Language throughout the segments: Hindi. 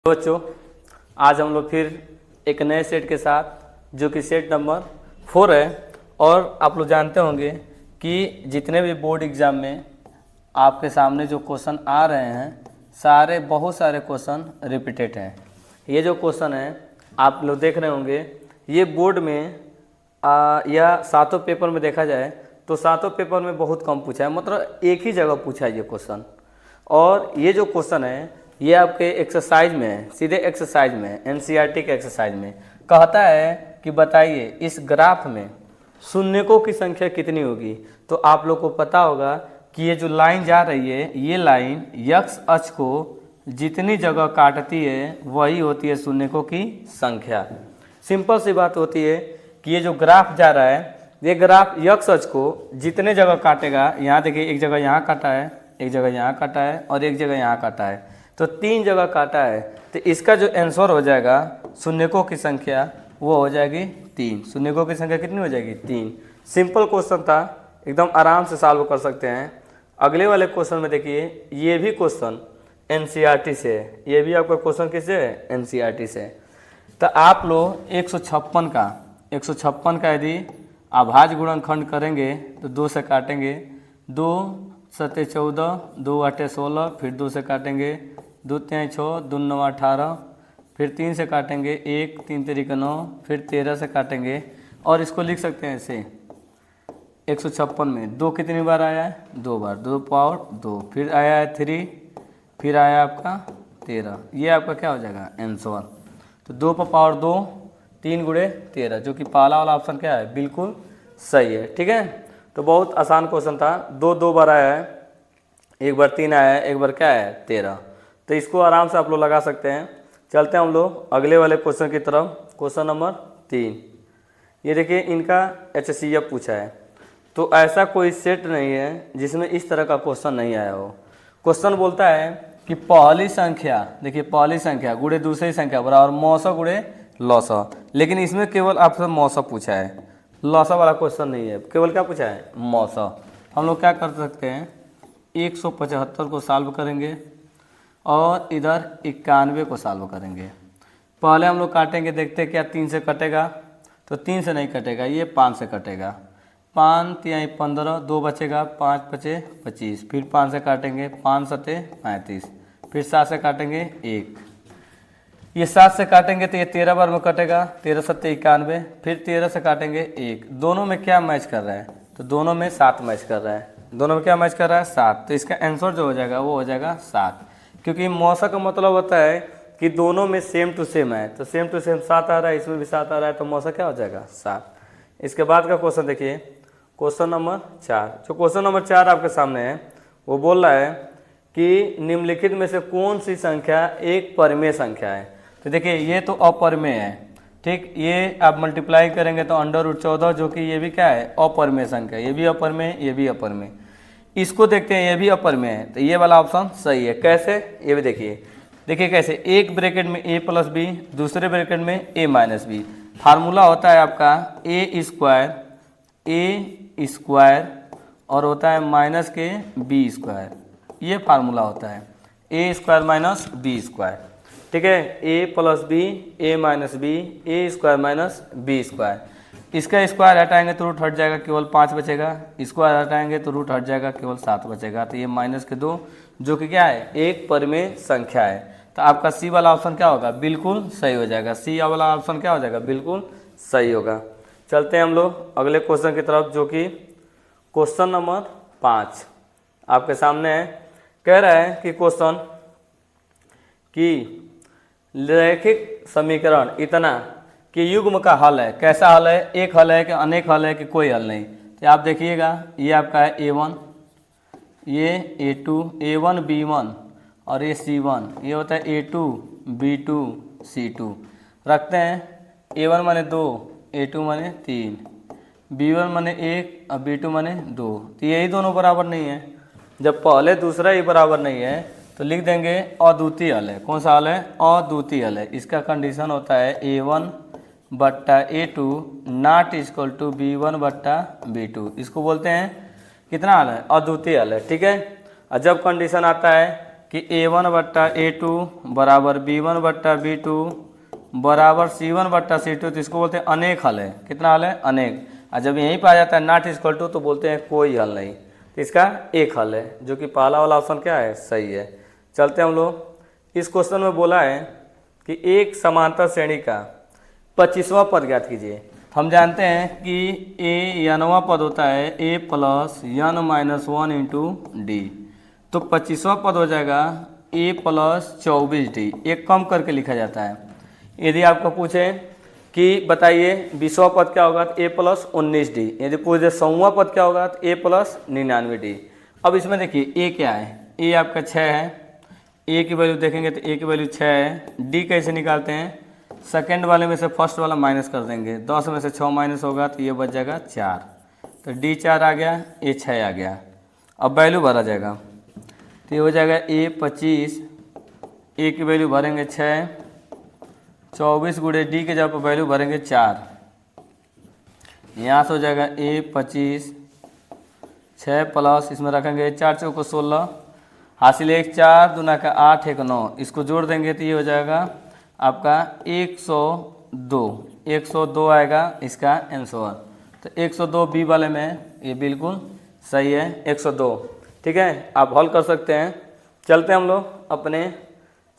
बच्चों, आज हम लोग फिर एक नए सेट के साथ जो कि सेट नंबर 4 है। और आप लोग जानते होंगे कि जितने भी बोर्ड एग्ज़ाम में आपके सामने जो क्वेश्चन आ रहे हैं बहुत सारे क्वेश्चन रिपीटेड हैं। ये जो क्वेश्चन है आप लोग देख रहे होंगे, ये बोर्ड में या सातों पेपर में देखा जाए तो सातों पेपर में बहुत कम पूछा है, मतलब एक ही जगह पूछा है ये क्वेश्चन। और ये जो क्वेश्चन है ये आपके एक्सरसाइज में है, सीधे एक्सरसाइज में, एनसीईआरटी के एक्सरसाइज में कहता है कि बताइए इस ग्राफ में शून्यकों की संख्या कितनी होगी। तो आप लोग को पता होगा कि ये जो लाइन जा रही है, ये लाइन यक्स अक्ष को जितनी जगह काटती है वही होती है शून्यकों की संख्या। सिंपल सी बात होती है कि ये जो ग्राफ जा रहा है, ये ग्राफ यक्स अक्ष को जितने जगह काटेगा, यहाँ देखिए एक जगह यहाँ काटा है, एक जगह यहाँ काटा है और एक जगह यहाँ काटा है, तो 3 जगह काटा है। तो इसका जो आंसर हो जाएगा शून्यकों की संख्या वो हो जाएगी 3। शून्यकों की संख्या कितनी हो जाएगी? 3। सिंपल क्वेश्चन था, एकदम आराम से सॉल्व कर सकते हैं। अगले वाले क्वेश्चन में देखिए, ये भी क्वेश्चन एनसीईआरटी से है। ये भी आपका क्वेश्चन किससे है? एनसीईआरटी से। तो आप लोग 156 का यदि अभाज्य गुणनखंड करेंगे तो 2 से काटेंगे, 2 7 14, 2 8 16, फिर 2 से काटेंगे, 2 3 6, 2 9 18, फिर 3 से काटेंगे, 1 3 3 9, फिर 13 से काटेंगे। और इसको लिख सकते हैं ऐसे, 156 में 2 कितनी बार आया है? 2 बार, 2 पावर 2, फिर आया है 3, फिर आया आपका 13। ये आपका क्या हो जाएगा? आंसर। तो 2 पर पावर 2, 3 गुणे 13, जो कि पहला वाला ऑप्शन क्या है? बिल्कुल सही है। ठीक है, तो बहुत आसान क्वेश्चन था। 2 बार आया है, एक बार 3 आया है, एक बार क्या है? 13। तो इसको आराम से आप लोग लगा सकते हैं। चलते हैं हम लोग अगले वाले क्वेश्चन की तरफ। क्वेश्चन नंबर 3, ये देखिए इनका HCF पूछा है। तो ऐसा कोई सेट नहीं है जिसमें इस तरह का क्वेश्चन नहीं आया हो। क्वेश्चन बोलता है कि पहली संख्या, देखिए पहली संख्या गुणे दूसरी संख्या बराबर मौसा गुणे लौसा, लेकिन इसमें केवल आपसे मौसा पूछा है, लौसा वाला क्वेश्चन नहीं है। केवल क्या पूछा है? मौसा। हम लोग क्या कर सकते हैं, 175 को सॉल्व करेंगे और इधर 91 को सॉल्व करेंगे। पहले हम लोग काटेंगे, देखते क्या 3 से कटेगा, तो 3 से नहीं कटेगा, ये 5 से कटेगा। 5 3 15, 2 बचेगा, 5 बचे 25, फिर 5 से काटेंगे, 5 7 35, फिर 7 से काटेंगे 1, ये 7 से काटेंगे तो ये 13 बार में कटेगा, 13 7 91, फिर 13 से काटेंगे 1। दोनों में क्या मैच कर रहा है? तो दोनों में 7 मैच कर रहा है। दोनों में क्या मैच कर रहा है? 7। तो इसका आंसर जो हो जाएगा वो हो जाएगा 7, क्योंकि मौसा का मतलब होता है कि दोनों में सेम टू सेम है। तो सेम टू सेम 7 आ रहा है, इसमें भी 7 आ रहा है, तो मौसा क्या हो जाएगा? 7। इसके बाद का क्वेश्चन देखिए, क्वेश्चन नंबर 4। जो क्वेश्चन नंबर 4 आपके सामने है वो बोल रहा है कि निम्नलिखित में से कौन सी संख्या एक परिमेय संख्या है। तो देखिए ये तो अपरिमेय है, ठीक। ये आप मल्टीप्लाई करेंगे तो √14, जो कि ये भी क्या है? अपरिमेय संख्या। ये भी अपरिमेय, ये भी अपरिमेय। इसको देखते हैं, ये भी अपरिमेय है, तो ये वाला ऑप्शन सही है। कैसे? ये भी देखिए, देखिए कैसे, एक ब्रैकेट में a + b, दूसरे ब्रैकेट में a - b। फार्मूला होता है आपका a² और होता है -b²। ये फार्मूला होता है a² - b²। ठीक है, a + b, a - b, a² - b²। इसका स्क्वायर हटाएंगे तो रूट हट जाएगा, केवल 5 बचेगा। स्क्वायर हटाएंगे तो रूट हट जाएगा, केवल 7 बचेगा। तो ये -2, जो कि क्या है? एक परिमेय संख्या है। तो आपका सी वाला ऑप्शन क्या होगा? बिल्कुल सही हो जाएगा। सी वाला ऑप्शन क्या हो जाएगा? बिल्कुल सही होगा। चलते हैं हम लोग अगले क्वेश्चन की तरफ, जो कि क्वेश्चन नंबर 5 आपके सामने है। कह रहा है कि क्वेश्चन कि रैखिक समीकरण इतना कि युग्म का हल है। कैसा हल है? एक हल है कि अनेक हल है कि कोई हल नहीं? तो आप देखिएगा, ये आपका है A1, ये A2, A1 B1 और ये C1, ये होता है A2 B2 C2। रखते हैं, A1 माने 2, A2 माने 3, B1 माने 1 और B2 माने 2। तो यही दोनों बराबर नहीं है। जब पहले दूसरा ही बराबर नहीं है तो लिख देंगे अद्वितीय हल है। कौन सा हल है? अद्वितीय हल है। इसका कंडीशन होता है A1 बट्टा A2 not equal to B1 बट्टा B2। इसको बोलते हैं कितना हल है? अद्वितीय हल है। ठीक है, और जब कंडीशन आता है कि A1 बट्टा A2 बराबर B1 बट्टा B2 बराबर C1 बट्टा C2, तो इसको बोलते हैं अनेक हल है। कितना हल है? अनेक। और जब यहीं पर आ जाता है नॉट इक्वल टू, तो बोलते हैं कोई हल नहीं। तो इसका एक हल है, जो कि पहला वाला ऑप्शन क्या है? सही है। चलते हम लोग इस क्वेश्चन में बोला है कि एक समांतर श्रेणी का 25वां पद ज्ञात कीजिए। हम जानते हैं कि ए n वां पद होता है a plus n minus 1 into D, तो 25वां पद हो जाएगा a प्लस 24d। एक कम करके लिखा जाता है। यदि आपको पूछे कि बताइए 20वां पद क्या होगा, तो a प्लस 19d। यदि पूछे 100वां पद क्या होगा, तो a प्लस 99d। अब इसमें देखिए a क्या है, a आपका 6 है, a की वैल्यू देखेंगे तो a की वैल्यू 6 है। d कैसे निकालते हैं? सेकंड वाले में से फर्स्ट वाला माइनस कर देंगे, 10 में से 6 माइनस होगा तो ये बच जाएगा 4, तो d 4 आ गया, a 6 आ गया। अब वैल्यू भरा जाएगा, तो ये हो जाएगा a 25, a की वैल्यू भरेंगे 6, 24 गुणे d के जगह पर वैल्यू भरेंगे 4, यहाँ से हो जाएगा a 25, 6 प्लस इसमें रखेंगे 4 चौको 16, हासिल 1 4 दूना का 8 1 9, इसको जोड़ देंगे तो ये हो जाएगा आपका 102 आएगा इसका आंसर। तो 102 बी वाले में ये बिल्कुल सही है, 102। ठीक है, आप हल कर सकते हैं। चलते हैं हम लोग अपने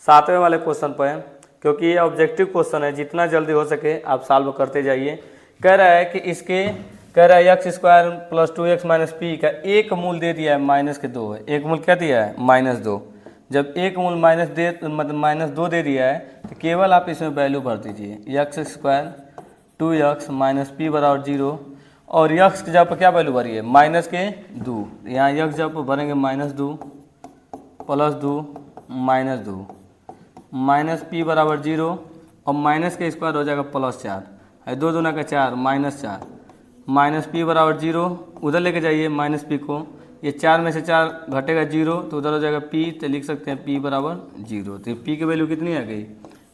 7वें वाले क्वेश्चन पर, क्योंकि ये ऑब्जेक्टिव क्वेश्चन है, जितना जल्दी हो सके आप सॉल्व करते जाइए। कह रहा है कि इसके कह रहा है x square plus 2x minus P का एक मूल दे दिया है माइनस के 2 है। एक मूल क्या दिया है? -2। जब एक मूल मतलब -2 दे दिया है तो केवल आप इसमें वैल्यू भर दीजिए, x square 2x minus P बराबर 0, और यक्स की जगह पर क्या वैल्यू भरिए? -2। यहाँ यक्स जगह पर भरेंगे -2 प्लस 2 -2 माइनस पी बराबर 0, और माइनस के स्क्वायर हो जाएगा +4, 2 दूना का 4 -4, माइनस पी बराबर 0, उधर लेके जाइए माइनस पी को, ये 4 में से 4 घटेगा 0, तो उधर हो जाएगा p, तो लिख सकते हैं p बराबर 0। तो p की वैल्यू कितनी आ गई?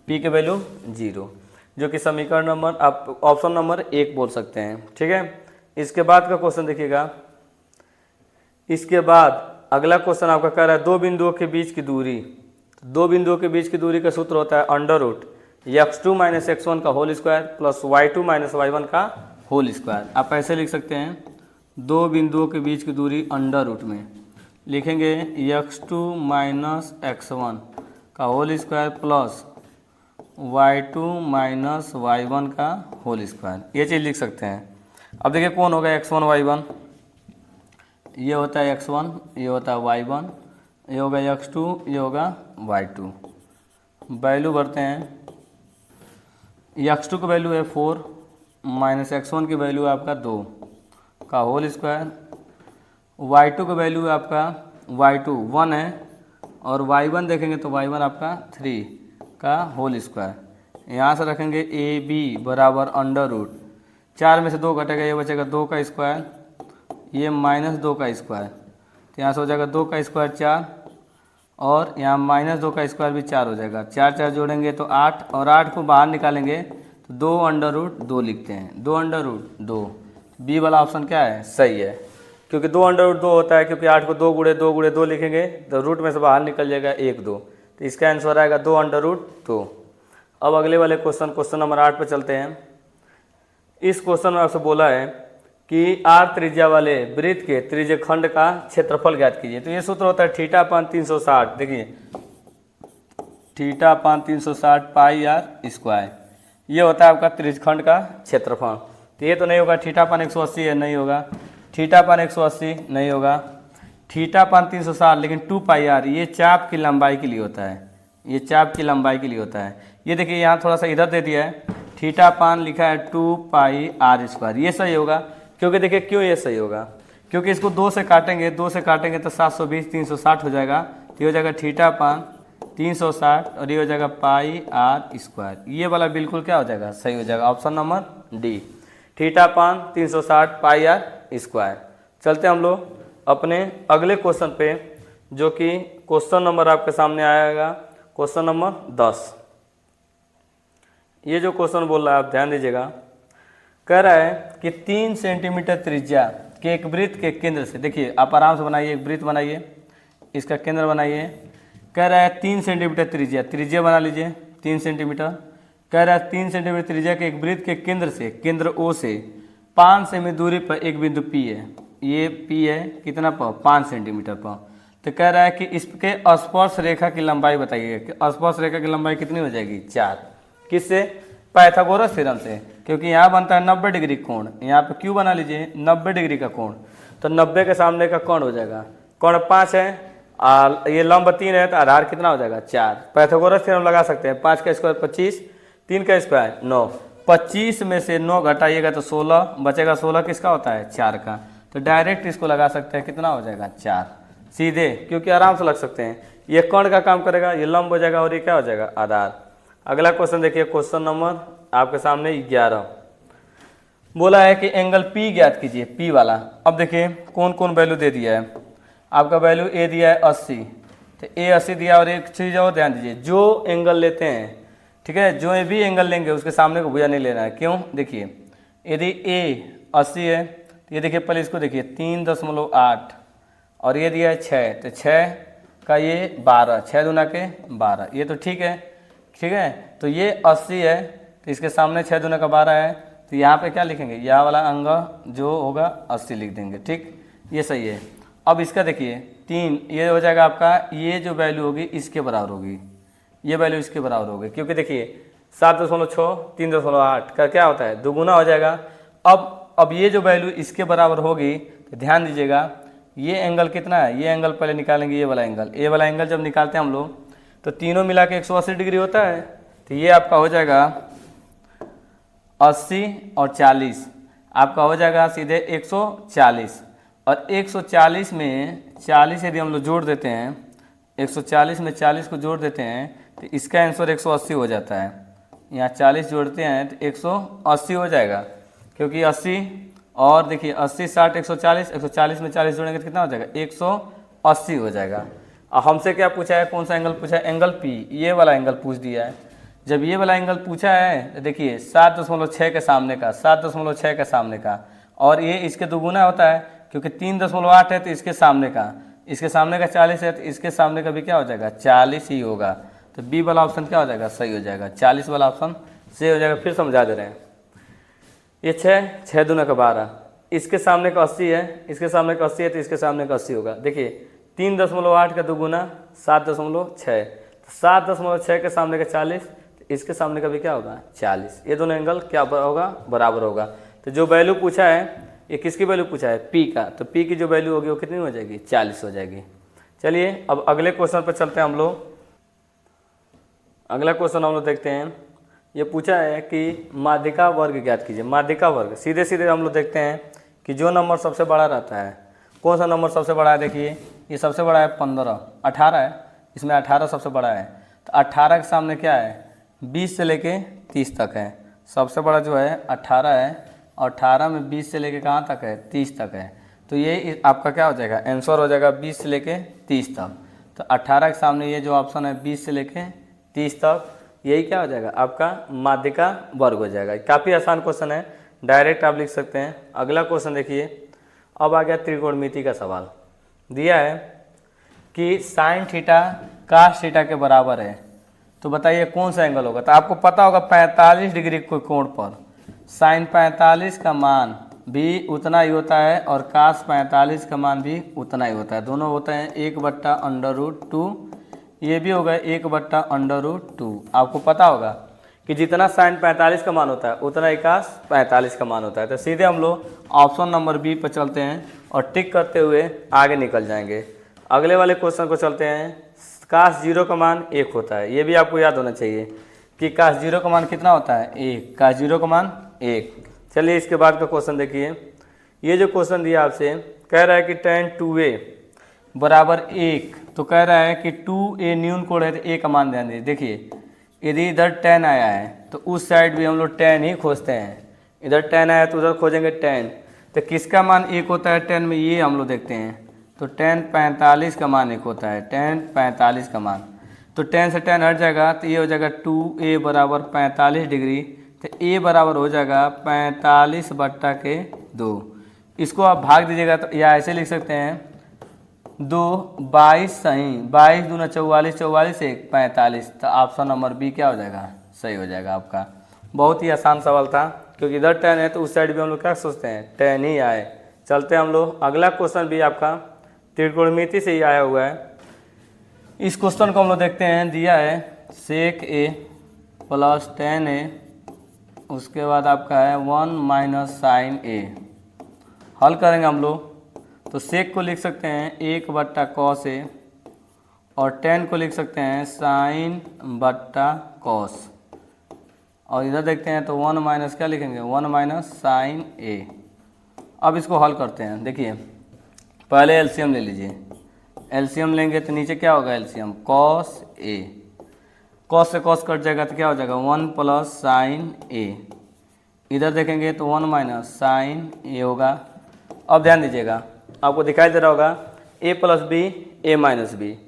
p की वैल्यू 0, जो कि समीकरण नंबर आप ऑप्शन नंबर 1 बोल सकते हैं। ठीक है, इसके बाद का क्वेश्चन देखिएगा। इसके बाद अगला क्वेश्चन आपका कह रहा है दो बिंदुओं के बीच की दूरी। दो बिंदुओं के बीच की दूरी का सूत्र होता है √x2 माइनस x1 का whole square plus y2 minus y1 का होल स्क्वायर। आप ऐसे लिख सकते हैं, दो बिंदुओं के बीच की दूरी √ में लिखेंगे x2 माइनस x1 का whole square plus y2 minus y1 का होल स्क्वायर, ये चीज़ लिख सकते हैं। अब देखिए कौन होगा x1 y1, ये होता है x1, ये होता है y1, ये होगा x2, ये होगा y2। वैल्यू भरते हैं, x2 की वैल्यू है 4 माइनस x1 की वैल्यू है आपका 2 का होल स्क्वायर, y2 की वैल्यू है आपका y2 1 है, और y1 देखेंगे तो y1 आपका 3 का होल स्क्वायर। यहाँ से रखेंगे ab बराबर √ 4 में से 2 घटेगा, ये बचेगा 2 का स्क्वायर, ये -2 का स्क्वायर, तो यहाँ से हो जाएगा 2 का स्क्वायर 4, और यहाँ -2 का स्क्वायर भी 4 हो जाएगा। 4 4 जोड़ेंगे तो 8, और 8 को बाहर निकालेंगे तो 2 √2 लिखते हैं, 2 √2। बी वाला ऑप्शन क्या है? सही है, क्योंकि 2 √2 होता है, क्योंकि 8 को 2 गुणे 2 गुणे 2 लिखेंगे तो रूट में से बाहर निकल जाएगा 1 2, तो इसका आंसर आएगा 2 √2। अब अगले वाले क्वेश्चन नंबर 8 पे चलते हैं। इस क्वेश्चन में आपसे बोला है कि r त्रिज्या वाले वृत्त के त्रिज्यखंड का क्षेत्रफल ज्ञात कीजिए। तो ये सूत्र होता है θ/360। देखिए θ/360 पाई r स्क्वायर, ये होता है आपका त्रिज्यखंड का क्षेत्रफल। तो ये तो नहीं होगा, θ/180 है, नहीं होगा, θ/180 नहीं होगा, θ/360 लेकिन 2 पाई r, ये चाप की लंबाई के लिए होता है, ये चाप की लंबाई के लिए होता है। ये देखिए यहाँ थोड़ा सा इधर दे दिया है, θ लिखा है 2 पाई r स्क्वायर, ये सही होगा। क्योंकि देखिए क्यों ये सही होगा, क्योंकि इसको 2 से काटेंगे, 2 से काटेंगे तो 720 360 हो जाएगा, तो ये हो जाएगा θ/360, और ये हो जाएगा पाई r स्क्वायर। ये वाला बिल्कुल क्या हो जाएगा? सही हो जाएगा, ऑप्शन नंबर डी, θ/360 पाई r स्क्वायर। चलते हम लोग अपने अगले क्वेश्चन पे, जो कि क्वेश्चन नंबर आपके सामने आएगा क्वेश्चन नंबर 10। ये जो क्वेश्चन बोल रहा है आप ध्यान दीजिएगा। कह रहा है कि 3 सेंटीमीटर त्रिज्या के एक वृत्त के केंद्र से, देखिए आप आराम से बनाइए, एक वृत्त बनाइए, इसका केंद्र बनाइए। कह रहा है 3 सेंटीमीटर त्रिज्या, त्रिज्या बना लीजिए 3 सेंटीमीटर। कह रहा है 3 सेंटीमीटर त्रिज्या के एक वृत्त के केंद्र से, केंद्र O से 5 सेमी दूरी पर एक बिंदु P है। ये P है कितना पर, 5 सेंटीमीटर पर। तो कह रहा है कि इसके स्पर्श रेखा की लंबाई बताइए कि स्पर्श रेखा की लंबाई कितनी हो जाएगी, 4। किससे, पाइथागोरस थ्योरम से, क्योंकि यहाँ बनता है 90 डिग्री कोण। यहाँ पे क्यों बना लीजिए 90 डिग्री का कोण, तो 90 के सामने का कोण हो जाएगा, कोण 5 है, ये लंब 3 है, तो आधार कितना हो जाएगा 4। पाइथागोरस थ्योरम लगा सकते हैं, 5 का स्क्वायर 25, 3 का स्क्वायर 9, 25 में से 9 घटाइएगा तो 16 बचेगा, 16 किसका होता है, 4 का। तो डायरेक्ट इसको लगा सकते हैं, कितना हो जाएगा 4 सीधे, क्योंकि आराम से लग सकते हैं। ये कोण का काम करेगा, ये लंब हो जाएगा और ये क्या हो जाएगा, आधार। अगला क्वेश्चन देखिए, क्वेश्चन नंबर आपके सामने 11 बोला है कि एंगल P ज्ञात कीजिए, P वाला। अब देखिए कौन कौन वैल्यू दे दिया है आपका, वैल्यू A दिया है 80, तो A 80 दिया। और एक चीज़ और ध्यान दीजिए, जो एंगल लेते हैं, ठीक है, जो भी एंगल लेंगे उसके सामने को भुजा नहीं लेना है। क्यों, देखिए यदि A 80 है तो ये देखिए पहले इसको देखिए 3.8 और ये दिया है 6, तो 6 का ये 12, 6 दूना के 12, ये तो ठीक है, ठीक है। तो ये 80 है तो इसके सामने 6 दूना का 12 है, तो यहाँ पे क्या लिखेंगे, यह वाला अंग जो होगा 80 लिख देंगे, ठीक, ये सही है। अब इसका देखिए 3, ये हो जाएगा आपका, ये जो वैल्यू होगी इसके बराबर होगी, ये वैल्यू इसके बराबर होगी, क्योंकि देखिए 7.6 3.8 का क्या होता है, दोगुना हो जाएगा। अब ये जो वैल्यू इसके बराबर होगी, तो ध्यान दीजिएगा ये एंगल कितना है, ये एंगल पहले निकालेंगे, ये वाला एंगल, ये वाला एंगल जब निकालते हैं हम लोग तो तीनों मिला के 180 डिग्री होता है, तो ये आपका हो जाएगा 80 और 40, आपका हो जाएगा सीधे 140। और 140 में 40 यदि हम लोग जोड़ देते हैं, 140 में 40 को जोड़ देते हैं तो इसका आंसर 180 हो जाता है। यहाँ 40 जोड़ते हैं तो 180 हो जाएगा, क्योंकि 80 और देखिए 80 60 140, 140 में 40 जोड़ेंगे तो कितना हो जाएगा, 180 हो जाएगा। और हमसे क्या पूछा है, कौन सा एंगल पूछा है, एंगल P, ये वाला एंगल पूछ दिया है। जब ये वाला एंगल पूछा है तो देखिए 7.6 के सामने का, 7.6 के सामने का, और ये इसके दोगुना होता है, क्योंकि 3.8 है तो इसके सामने का 40 है तो इसके सामने का भी क्या हो जाएगा, 40 ही होगा। तो बी वाला ऑप्शन क्या हो जाएगा, सही हो जाएगा, 40 वाला ऑप्शन सही हो जाएगा। फिर समझा दे रहे हैं, ये 6 दूना का 12, इसके सामने का 80 है, इसके सामने का 80 है तो इसके सामने का 80 होगा। देखिए 3.8 का दोगुना 7.6, तो 7.6 के सामने का 40, तो इसके सामने का भी क्या होगा, 40। ये दोनों एंगल क्या होगा, बराबर होगा। तो जो वैल्यू पूछा है, ये किसकी वैल्यू पूछा है, P का, तो P की जो वैल्यू होगी वो कितनी हो जाएगी, 40 हो जाएगी। चलिए अब अगले क्वेश्चन पर चलते हैं हम लोग। अगला क्वेश्चन हम लोग देखते हैं, ये पूछा है कि माध्यिका वर्ग ज्ञात कीजिए। माध्यिका वर्ग सीधे सीधे हम लोग देखते हैं कि जो नंबर सबसे बड़ा रहता है, कौन सा नंबर सबसे बड़ा है, देखिए ये सबसे बड़ा है 15, 18 है, इसमें 18 सबसे बड़ा है। तो 18 के सामने क्या है, 20 से लेके 30 तक है, सबसे बड़ा जो है 18 है, और 18 में 20 से लेके कहाँ तक है, 30 तक है। तो ये आपका क्या हो जाएगा, आंसर हो जाएगा 20 से लेके 30 तक। तो 18 के सामने ये जो ऑप्शन है 20 से लेके 30 तक, यही क्या हो जाएगा, आपका माध्यिका वर्ग हो जाएगा। काफ़ी आसान क्वेश्चन है, डायरेक्ट आप लिख सकते हैं। अगला क्वेश्चन देखिए, अब आ गया त्रिकोणमिति का सवाल। दिया है कि साइन थीटा कास थीटा के बराबर है, तो बताइए कौन सा एंगल होगा। तो आपको पता होगा 45 डिग्री के कोण पर साइन 45 का मान भी उतना ही होता है और कास 45 का मान भी उतना ही होता है। दोनों होते हैं 1/√2, ये भी होगा 1/√2। आपको पता होगा कि जितना साइन 45 का मान होता है उतना ही कास 45 का मान होता है। तो सीधे हम लोग ऑप्शन नंबर बी पर चलते हैं और टिक करते हुए आगे निकल जाएंगे। अगले वाले क्वेश्चन को चलते हैं। कास 0 का मान 1 होता है, ये भी आपको याद होना चाहिए कि कास 0 का मान कितना होता है, 1। कास 0 का मान 1। चलिए इसके बाद का क्वेश्चन देखिए। ये जो क्वेश्चन दिया आपसे, कह रहा है कि tan 2a बराबर 1, तो कह रहा है कि 2a न्यून कोण है तो a का मान ध्यान दीजिए। देखिए यदि इधर tan आया है तो उस साइड भी हम लोग tan ही खोजते हैं, इधर tan आया तो उधर खोजेंगे tan। तो किसका मान 1 होता है tan में, ये हम लोग देखते हैं। तो tan 45 का मान 1 होता है, tan 45 का मान। तो tan से tan हट जाएगा तो ये हो जाएगा 2a बराबर 45 डिग्री। तो a बराबर हो जाएगा 45/2। इसको आप भाग दीजिएगा तो या ऐसे लिख सकते हैं 2 22 सही, 22 दूना 44, 44 1 45। तो ऑप्शन नंबर बी क्या हो जाएगा, सही हो जाएगा आपका। बहुत ही आसान सवाल था, क्योंकि इधर 10 है तो उस साइड भी हम लोग क्या सोचते हैं 10 ही आए। चलते हैं हम लोग, अगला क्वेश्चन भी आपका त्रिकोणमिति से ही आया हुआ है। इस क्वेश्चन को हम लोग देखते हैं, दिया है sec a प्लस 10a, उसके बाद आपका है 1 माइनस साइन a। हल करेंगे हम लोग, तो सेक को लिख सकते हैं 1 बट्टा कॉस ए, और 10 को लिख सकते हैं साइन बट्टा कॉस, और इधर देखते हैं तो 1 माइनस क्या लिखेंगे 1 माइनस साइन ए। अब इसको हल करते हैं। देखिए पहले एलसीएम ले लीजिए, एलसीएम लेंगे तो नीचे क्या होगा एलसीएम कॉस ए, कॉस से कॉस कट जाएगा तो क्या हो जाएगा 1 प्लस साइन ए। इधर देखेंगे तो 1 माइनस साइन ए होगा। अब ध्यान दीजिएगा, आपको दिखाई दे रहा होगा ए plus B A minus B,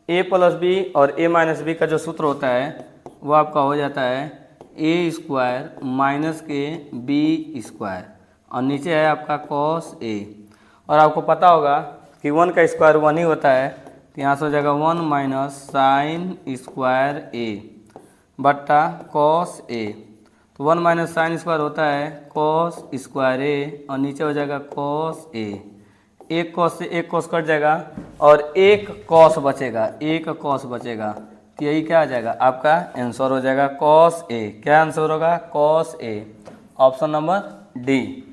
A plus B और ए माइनस बी का जो सूत्र होता है वो आपका हो जाता है ए स्क्वायर माइनस के बी स्क्वायर, और नीचे है आपका कॉस ए। और आपको पता होगा कि 1 का स्क्वायर 1 ही होता है, तो यहाँ से हो जाएगा 1 माइनस साइन स्क्वायर ए बट्टा कॉस ए। तो 1 माइनस साइन स्क्वायर होता है कॉस स्क्वायर ए, और नीचे हो जाएगा कॉस ए। एक कॉस से एक कॉस कट जाएगा और एक कॉस बचेगा, एक कॉस बचेगा, तो यही क्या आ जाएगा आपका आंसर हो जाएगा कॉस ए। क्या आंसर होगा cos A, option number D.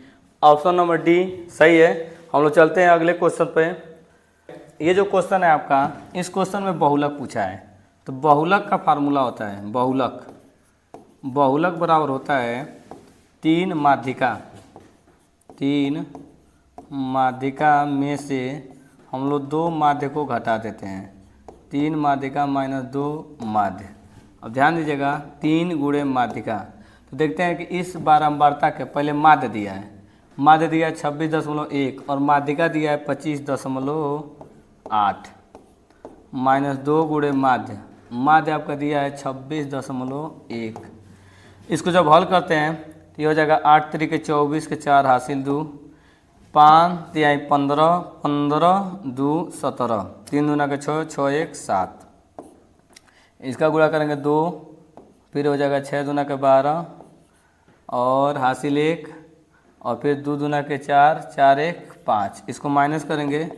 Option number D सही है। हम लोग चलते हैं अगले क्वेश्चन पे। ये जो क्वेश्चन है आपका, इस क्वेश्चन में बहुलक पूछा है। तो बहुलक का फार्मूला होता है बहुलक, बहुलक बराबर होता है 3 माध्यिका, 3 माध्यिका में से हम लोग 2 माध्य को घटा देते हैं, 3 माध्यिका माइनस 2 माध्य। अब ध्यान दीजिएगा 3 गुणे माध्यिका, तो देखते हैं कि इस बारंबारता के पहले माध्य दिया है, माध्य दिया है 26.1 और माध्यिका दिया है 25.8 माइनस 2 गुणे माध्य, माध्य आपका दिया है 26.1। इसको जब हल करते हैं तो ये हो जाएगा 8 तरीके 24 के 4 हासिल 2, 5 तिहाई 15, 15 2 17, 3 दूना के 6, 6 1 7। इसका गुणा करेंगे 2, फिर हो जाएगा 6 दूना के 12 और हासिल 1, और फिर 2 दूना के 4, 4 1 5। इसको माइनस करेंगे तो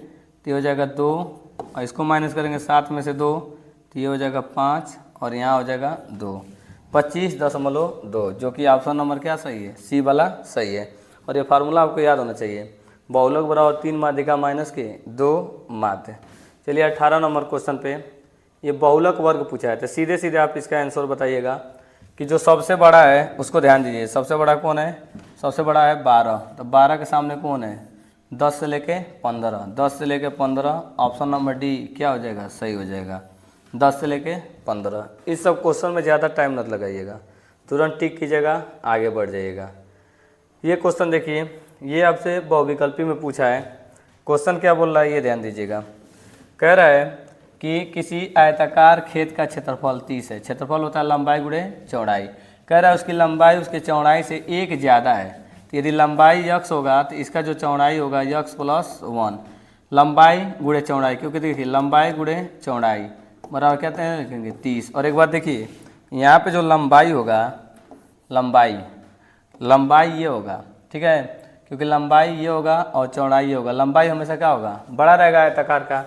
ये हो जाएगा 2, और इसको माइनस करेंगे 7 में से 2 तो ये हो जाएगा 5, और यहाँ हो जाएगा 2, 25.2, जो कि ऑप्शन नंबर क्या सही है, सी वाला सही है। और ये फार्मूला आपको याद होना चाहिए, बहुलक बराबर 3 माध्यिका माइनस के 2 माध्य। चलिए 18 नंबर क्वेश्चन पे, ये बहुलक वर्ग पूछा है, तो सीधे सीधे आप इसका आंसर बताइएगा कि जो सबसे बड़ा है उसको ध्यान दीजिए। सबसे बड़ा कौन है, सबसे बड़ा है 12, तो 12 के सामने कौन है 10 से लेके 15, 10 से लेके 15, ऑप्शन नंबर डी क्या हो जाएगा सही हो जाएगा 10 से लेके 15। इस सब क्वेश्चन में ज़्यादा टाइम मत लगाइएगा, तुरंत टिक कीजिएगा, आगे बढ़ जाइएगा। ये क्वेश्चन देखिए, ये आपसे बहुविकल्पी में पूछा है। क्वेश्चन क्या बोल रहा है ये ध्यान दीजिएगा। कह रहा है कि किसी आयताकार खेत का क्षेत्रफल 30 है, क्षेत्रफल होता है लंबाई गुणे चौड़ाई। कह रहा है उसकी लंबाई उसके चौड़ाई से 1 ज़्यादा है, तो यदि लंबाई यक्स होगा तो इसका जो चौड़ाई होगा यक्स प्लस 1, लंबाई गुणे चौड़ाई, क्योंकि देखिए लंबाई गुणे चौड़ाई बराबर कहते हैं लिखेंगे 30। और एक बात देखिए यहाँ पे जो लंबाई होगा, लंबाई ये होगा, ठीक है, क्योंकि लंबाई ये होगा और चौड़ाई ये होगा। लंबाई हमेशा क्या होगा बड़ा रहेगा आयताकार का,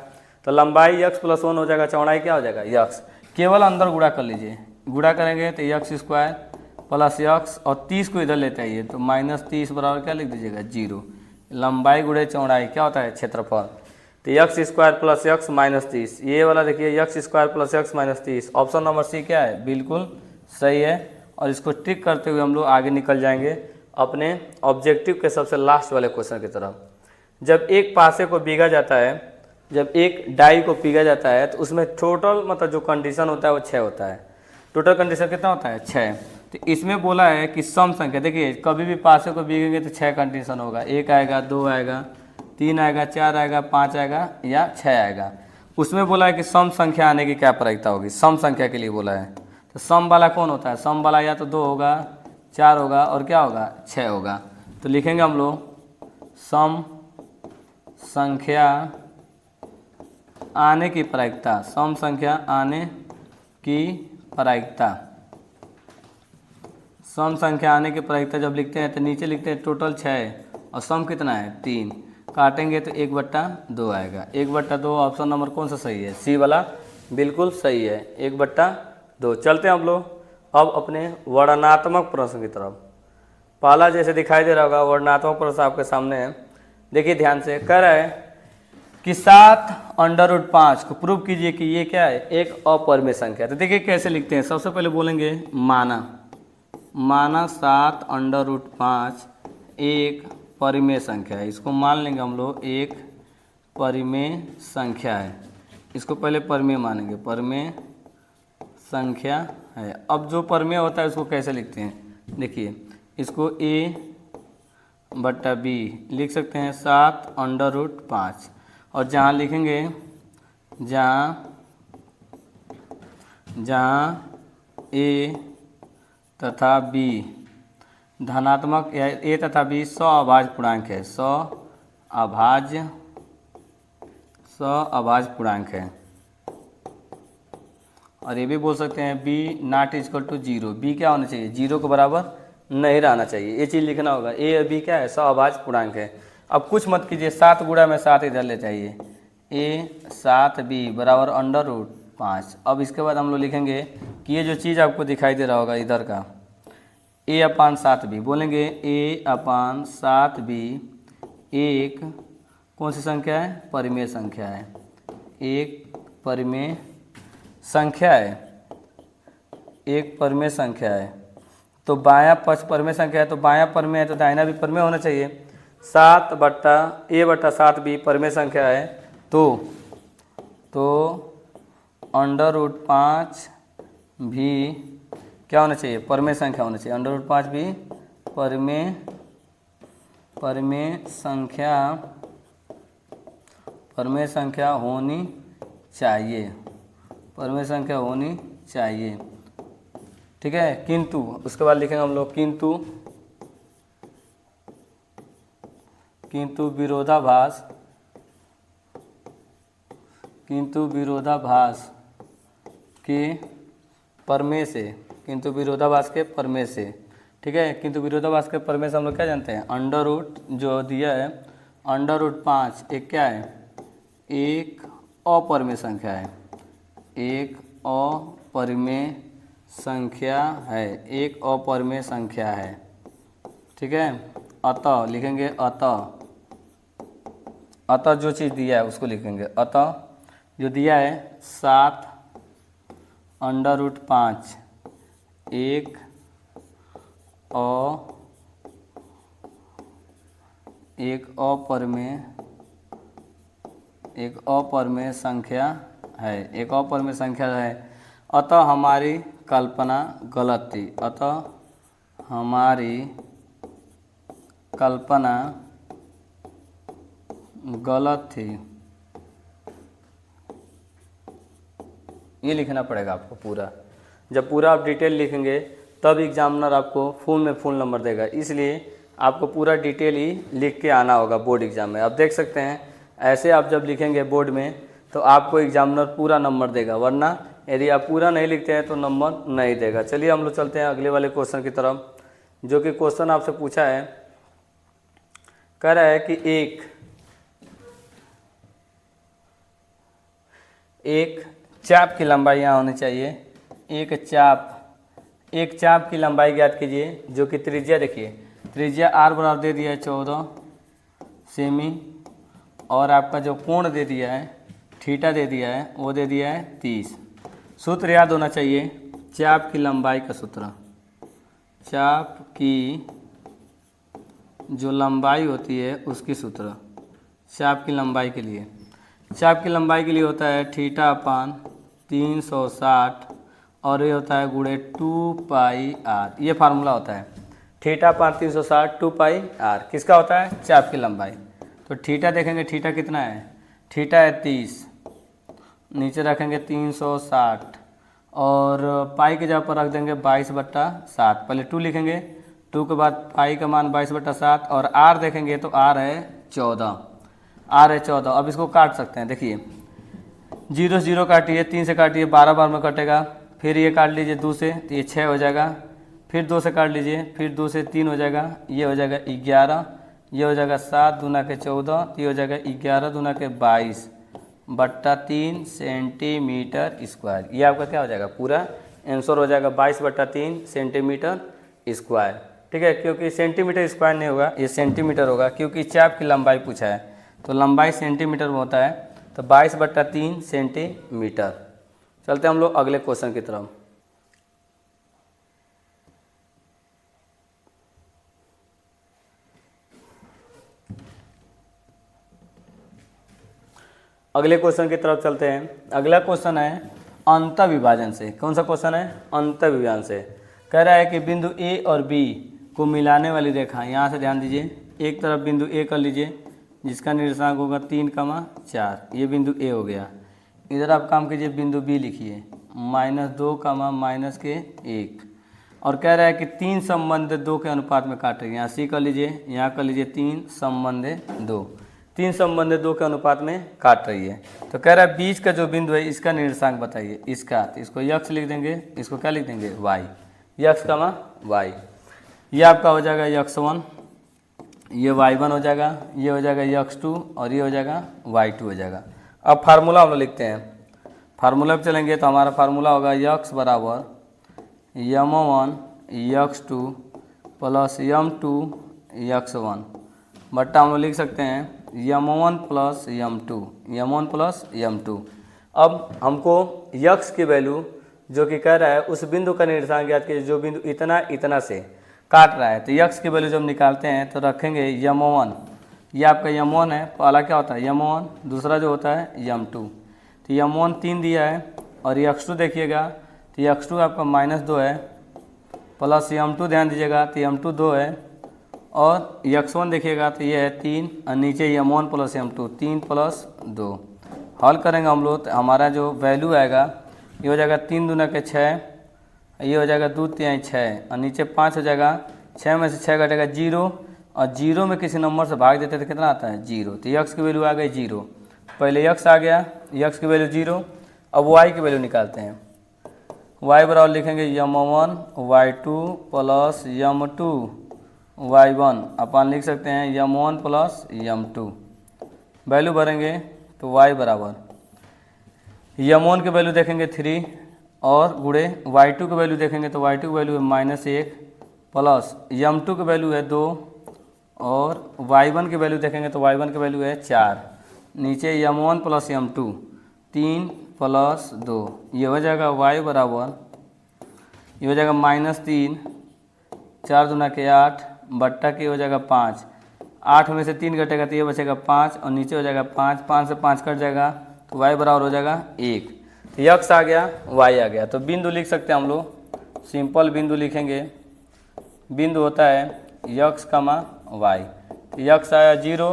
तो लंबाई यक्स प्लस 1 हो जाएगा, चौड़ाई क्या हो जाएगा यक्स। केवल अंदर गुणा कर लीजिए, गुणा करेंगे तो यक्स स्क्वायर प्लस यक्स, और 30 को इधर लेते आइए तो माइनस 30 बराबर क्या लिख दीजिएगा 0। लंबाई गुणे चौड़ाई क्या होता है क्षेत्रफल, तो x square plus x minus 30। ये वाला देखिए x square plus x minus 30, option number C क्या है बिल्कुल सही है। और इसको टिक करते हुए हम लोग आगे निकल जाएंगे अपने ऑब्जेक्टिव के सबसे लास्ट वाले क्वेश्चन की तरफ। जब एक पासे को बीगा जाता है, जब एक डाई को पीगा जाता है तो उसमें टोटल मतलब जो कंडीशन होता है वो 6 होता है। टोटल कंडीशन कितना होता है 6। तो इसमें बोला है कि सम संख्या, देखिए कभी भी पासे को बीगेंगे तो 6 कंडीशन होगा, 1 आएगा 2 आएगा 3 आएगा 4 आएगा 5 आएगा या 6 आएगा। उसमें बोला है कि सम संख्या आने की क्या प्रायिकता होगी, सम संख्या के लिए बोला है। तो सम वाला कौन होता है, सम वाला या तो 2 होगा 4 होगा और क्या होगा 6 होगा। तो लिखेंगे हम लोग सम संख्या आने की प्रायिकता, सम संख्या आने की प्रायिकता, सम संख्या आने की प्रायिकता जब लिखते हैं तो नीचे लिखते हैं टोटल 6 और सम कितना है 3, काटेंगे तो 1/2 आएगा। 1/2 ऑप्शन नंबर कौन सा सही है? सी वाला बिल्कुल सही है, 1/2। चलते हैं हम लोग अब अपने वर्णनात्मक प्रश्न की तरफ। पहला जैसे दिखाई दे रहा होगा वर्णनात्मक प्रश्न आपके सामने है, देखिए ध्यान से। कह रहा है कि 7√5 को प्रूव कीजिए कि ये क्या है? एक अपरिमेय संख्या है। तो देखिए कैसे लिखते हैं। सबसे पहले बोलेंगे माना 7√5 एक परिमेय संख्या है। इसको मान लेंगे हम लोग एक परिमेय संख्या है। इसको पहले परिमेय मानेंगे, परिमेय संख्या है। अब जो परिमेय होता है उसको कैसे लिखते हैं? देखिए इसको a/b लिख सकते हैं 7√5 और जहाँ लिखेंगे जहाँ a तथा b धनात्मक या a तथा b सअभाज्य पूर्णांक है, सअभाज्य पूर्णांक है। और ये भी बोल सकते हैं b ≠ 0, b क्या होना चाहिए? 0 के बराबर नहीं रहना चाहिए। ये चीज़ लिखना होगा। a और b क्या है? सअभाज्य पूर्णांक है। अब कुछ मत कीजिए, 7 गुणा में 7 इधर ले जाइए, a/7b बराबर √5। अब इसके बाद हम लोग लिखेंगे कि ये जो चीज़ आपको दिखाई दे रहा होगा इधर का a/7b, बोलेंगे a/7b एक कौन सी संख्या है? परिमेय संख्या है, एक परिमेय संख्या है, एक परिमेय संख्या है। तो बायां पक्ष परिमेय संख्या है, तो बायां परिमेय है तो दाहिना भी परिमेय होना चाहिए। 7/a/7b परिमेय संख्या है, तो √5 भी क्या होना चाहिए? परिमेय संख्या होना चाहिए। √5 भी परिमेय संख्या होनी चाहिए, परिमेय संख्या होनी चाहिए। ठीक है। किंतु उसके बाद लिखेंगे हम लोग किंतु विरोधाभास के प्रमेय से, किंतु विरोधाभास के प्रमेय से। ठीक है। किंतु विरोधाभास के प्रमेय से हम लोग क्या जानते हैं? अंडर रूट जो दिया है √5 एक क्या है? एक अपरिमेय संख्या है, एक अपरिमेय संख्या है, एक अपरिमेय संख्या है। ठीक है। अतः लिखेंगे अतः जो चीज़ दिया है उसको लिखेंगे। अतः जो दिया है 7√5 एक अपरिमेय संख्या है, एक अपरिमेय संख्या है। अतः हमारी कल्पना गलत थी, अतः हमारी कल्पना गलत थी। ये लिखना पड़ेगा आपको पूरा। जब पूरा आप डिटेल लिखेंगे तब एग्जामिनर आपको फुल में फुल नंबर देगा, इसलिए आपको पूरा डिटेल ही लिख के आना होगा बोर्ड एग्जाम में। आप देख सकते हैं ऐसे आप जब लिखेंगे बोर्ड में तो आपको एग्जामिनर पूरा नंबर देगा, वरना यदि आप पूरा नहीं लिखते हैं तो नंबर नहीं देगा। चलिए हम लोग चलते हैं अगले वाले क्वेश्चन की तरफ, जो कि क्वेश्चन आपसे पूछा है। कह रहा है कि एक चाप की लंबाई यहाँ होनी चाहिए। एक चाप की लंबाई ज्ञात कीजिए, जो कि त्रिज्या देखिए, त्रिज्या r बराबर दे दिया है 14 सेमी, और आपका जो कोण दे दिया है थीटा दे दिया है वो दे दिया है 30। सूत्र याद होना चाहिए, चाप की लंबाई का सूत्र, चाप की जो लंबाई होती है उसकी सूत्र चाप की लंबाई के लिए। चाप की लंबाई के लिए होता है θ/360 और ये होता है गुणे 2πr, ये फार्मूला होता है। θ/360 2πr किसका होता है? चाप की लंबाई। तो थीटा देखेंगे, थीटा कितना है? थीटा है 30, नीचे रखेंगे 360 और पाई के जगह पर रख देंगे 22/7। पहले 2 लिखेंगे, 2 के बाद पाई का मान 22/7 और r देखेंगे तो r है 14, r है 14। अब इसको काट सकते हैं। देखिए 0 से 0 काटिए, 3 से काटिए, 12 बार में कटेगा। फिर ये काट लीजिए 2 से, तो ये 6 हो जाएगा। फिर 2 से काट लीजिए, फिर 2 से 3 हो जाएगा, ये हो जाएगा 11। ये हो जाएगा 7 दूना के 14, तो ये हो जाएगा 11 दूना के 22 बट्टा 3 सेंटीमीटर स्क्वायर। ये आपका क्या हो जाएगा, पूरा आंसर हो जाएगा 22 बट्टा 3 सेंटीमीटर स्क्वायर। ठीक है, क्योंकि सेंटीमीटर स्क्वायर नहीं होगा, ये सेंटीमीटर होगा, क्योंकि चाप की लंबाई पूछा है, तो लंबाई सेंटीमीटर में होता है, तो 22 बट्टा 3 सेंटीमीटर। चलते हम लोग अगले क्वेश्चन की तरफ। अगले क्वेश्चन की तरफ चलते हैं। अगला क्वेश्चन है अंतर विभाजन से। कौन सा क्वेश्चन है, अंतर विभाजन से। कह रहा है कि बिंदु ए और बी को मिलाने वाली रेखा, यहाँ से ध्यान दीजिए, एक तरफ बिंदु ए कर लीजिए जिसका निर्देशांक होगा 3,4, ये बिंदु ए हो गया। इधर आप काम कीजिए, बिंदु बी लिखिए -2, -1, और कह रहा है कि 3 संबंध 2 के अनुपात में काट रही है। यहाँ सी कर लीजिए, यहाँ कर लीजिए 3 संबंध 2, 3 संबंध 2 के अनुपात में काट रही है। तो कह रहा है बीच का जो बिंदु है इसका निर्देशांक बताइए, इसका, तो इसको यक्स लिख देंगे, इसको क्या लिख देंगे, वाई, यक्स कमा वाई। ये आपका हो जाएगा x1, ये y1 हो जाएगा, ये हो जाएगा x2 और ये हो जाएगा y2 हो जाएगा। अब फार्मूला हम लोग लिखते हैं, फार्मूला पे चलेंगे तो हमारा फार्मूला होगा x बराबर m1 x2 plus m2 x1 बट्टा हम लोग लिख सकते हैं m1 प्लस m2। अब हमको x की वैल्यू जो कि कह रहा है उस बिंदु का निर्देशांक ज्ञात कीजिए जो बिंदु इतना से काट रहा है। तो x की वैल्यू जब निकालते हैं तो रखेंगे m1, ये आपका m1 है, पहला क्या होता है m1, दूसरा जो होता है m2। तो m1 3 दिया है और x2 देखिएगा, तो x2 आपका -2 है, प्लस m2 ध्यान दीजिएगा, तो m2 2 है, और x1 देखिएगा तो ये है 3 और नीचे m1 प्लस m2 3 प्लस 2। हल करेंगे हम लोग तो हमारा जो वैल्यू आएगा ये हो जाएगा 3 दूना के 6, ये हो जाएगा 2 3 6 और नीचे 5 हो जाएगा। 6 में से 6 घटेगा 0 और 0 में किसी नंबर से भाग देते तो कितना आता है 0। तो x की वैल्यू आ गई 0, पहले x आ गया, x की वैल्यू 0। अब y की वैल्यू निकालते हैं, y बराबर लिखेंगे m1 y2 plus m2 y1 अपन लिख सकते हैं m1 प्लस m2। वैल्यू भरेंगे तो y बराबर m1 की वैल्यू देखेंगे 3 और गुणे y2 की वैल्यू देखेंगे तो y2 की वैल्यू है -1 प्लस m2 की वैल्यू है 2 और y1 की वैल्यू देखेंगे तो y1 की वैल्यू है 4, नीचे m1 प्लस m2 3 प्लस 2, ये हो जाएगा y बराबर, ये हो जाएगा -3, 4 दूना के 8 बट्टा के हो जाएगा 5, 8 में से 3 घटेगा तो ये बचेगा 5 और नीचे हो जाएगा 5, 5 से 5 कट जाएगा तो y बराबर हो जाएगा 1। तो x आ गया, y आ गया। तो बिंदु लिख सकते हैं हम लोग, सिंपल बिंदु लिखेंगे, बिंदु होता है x, y। तो x आया 0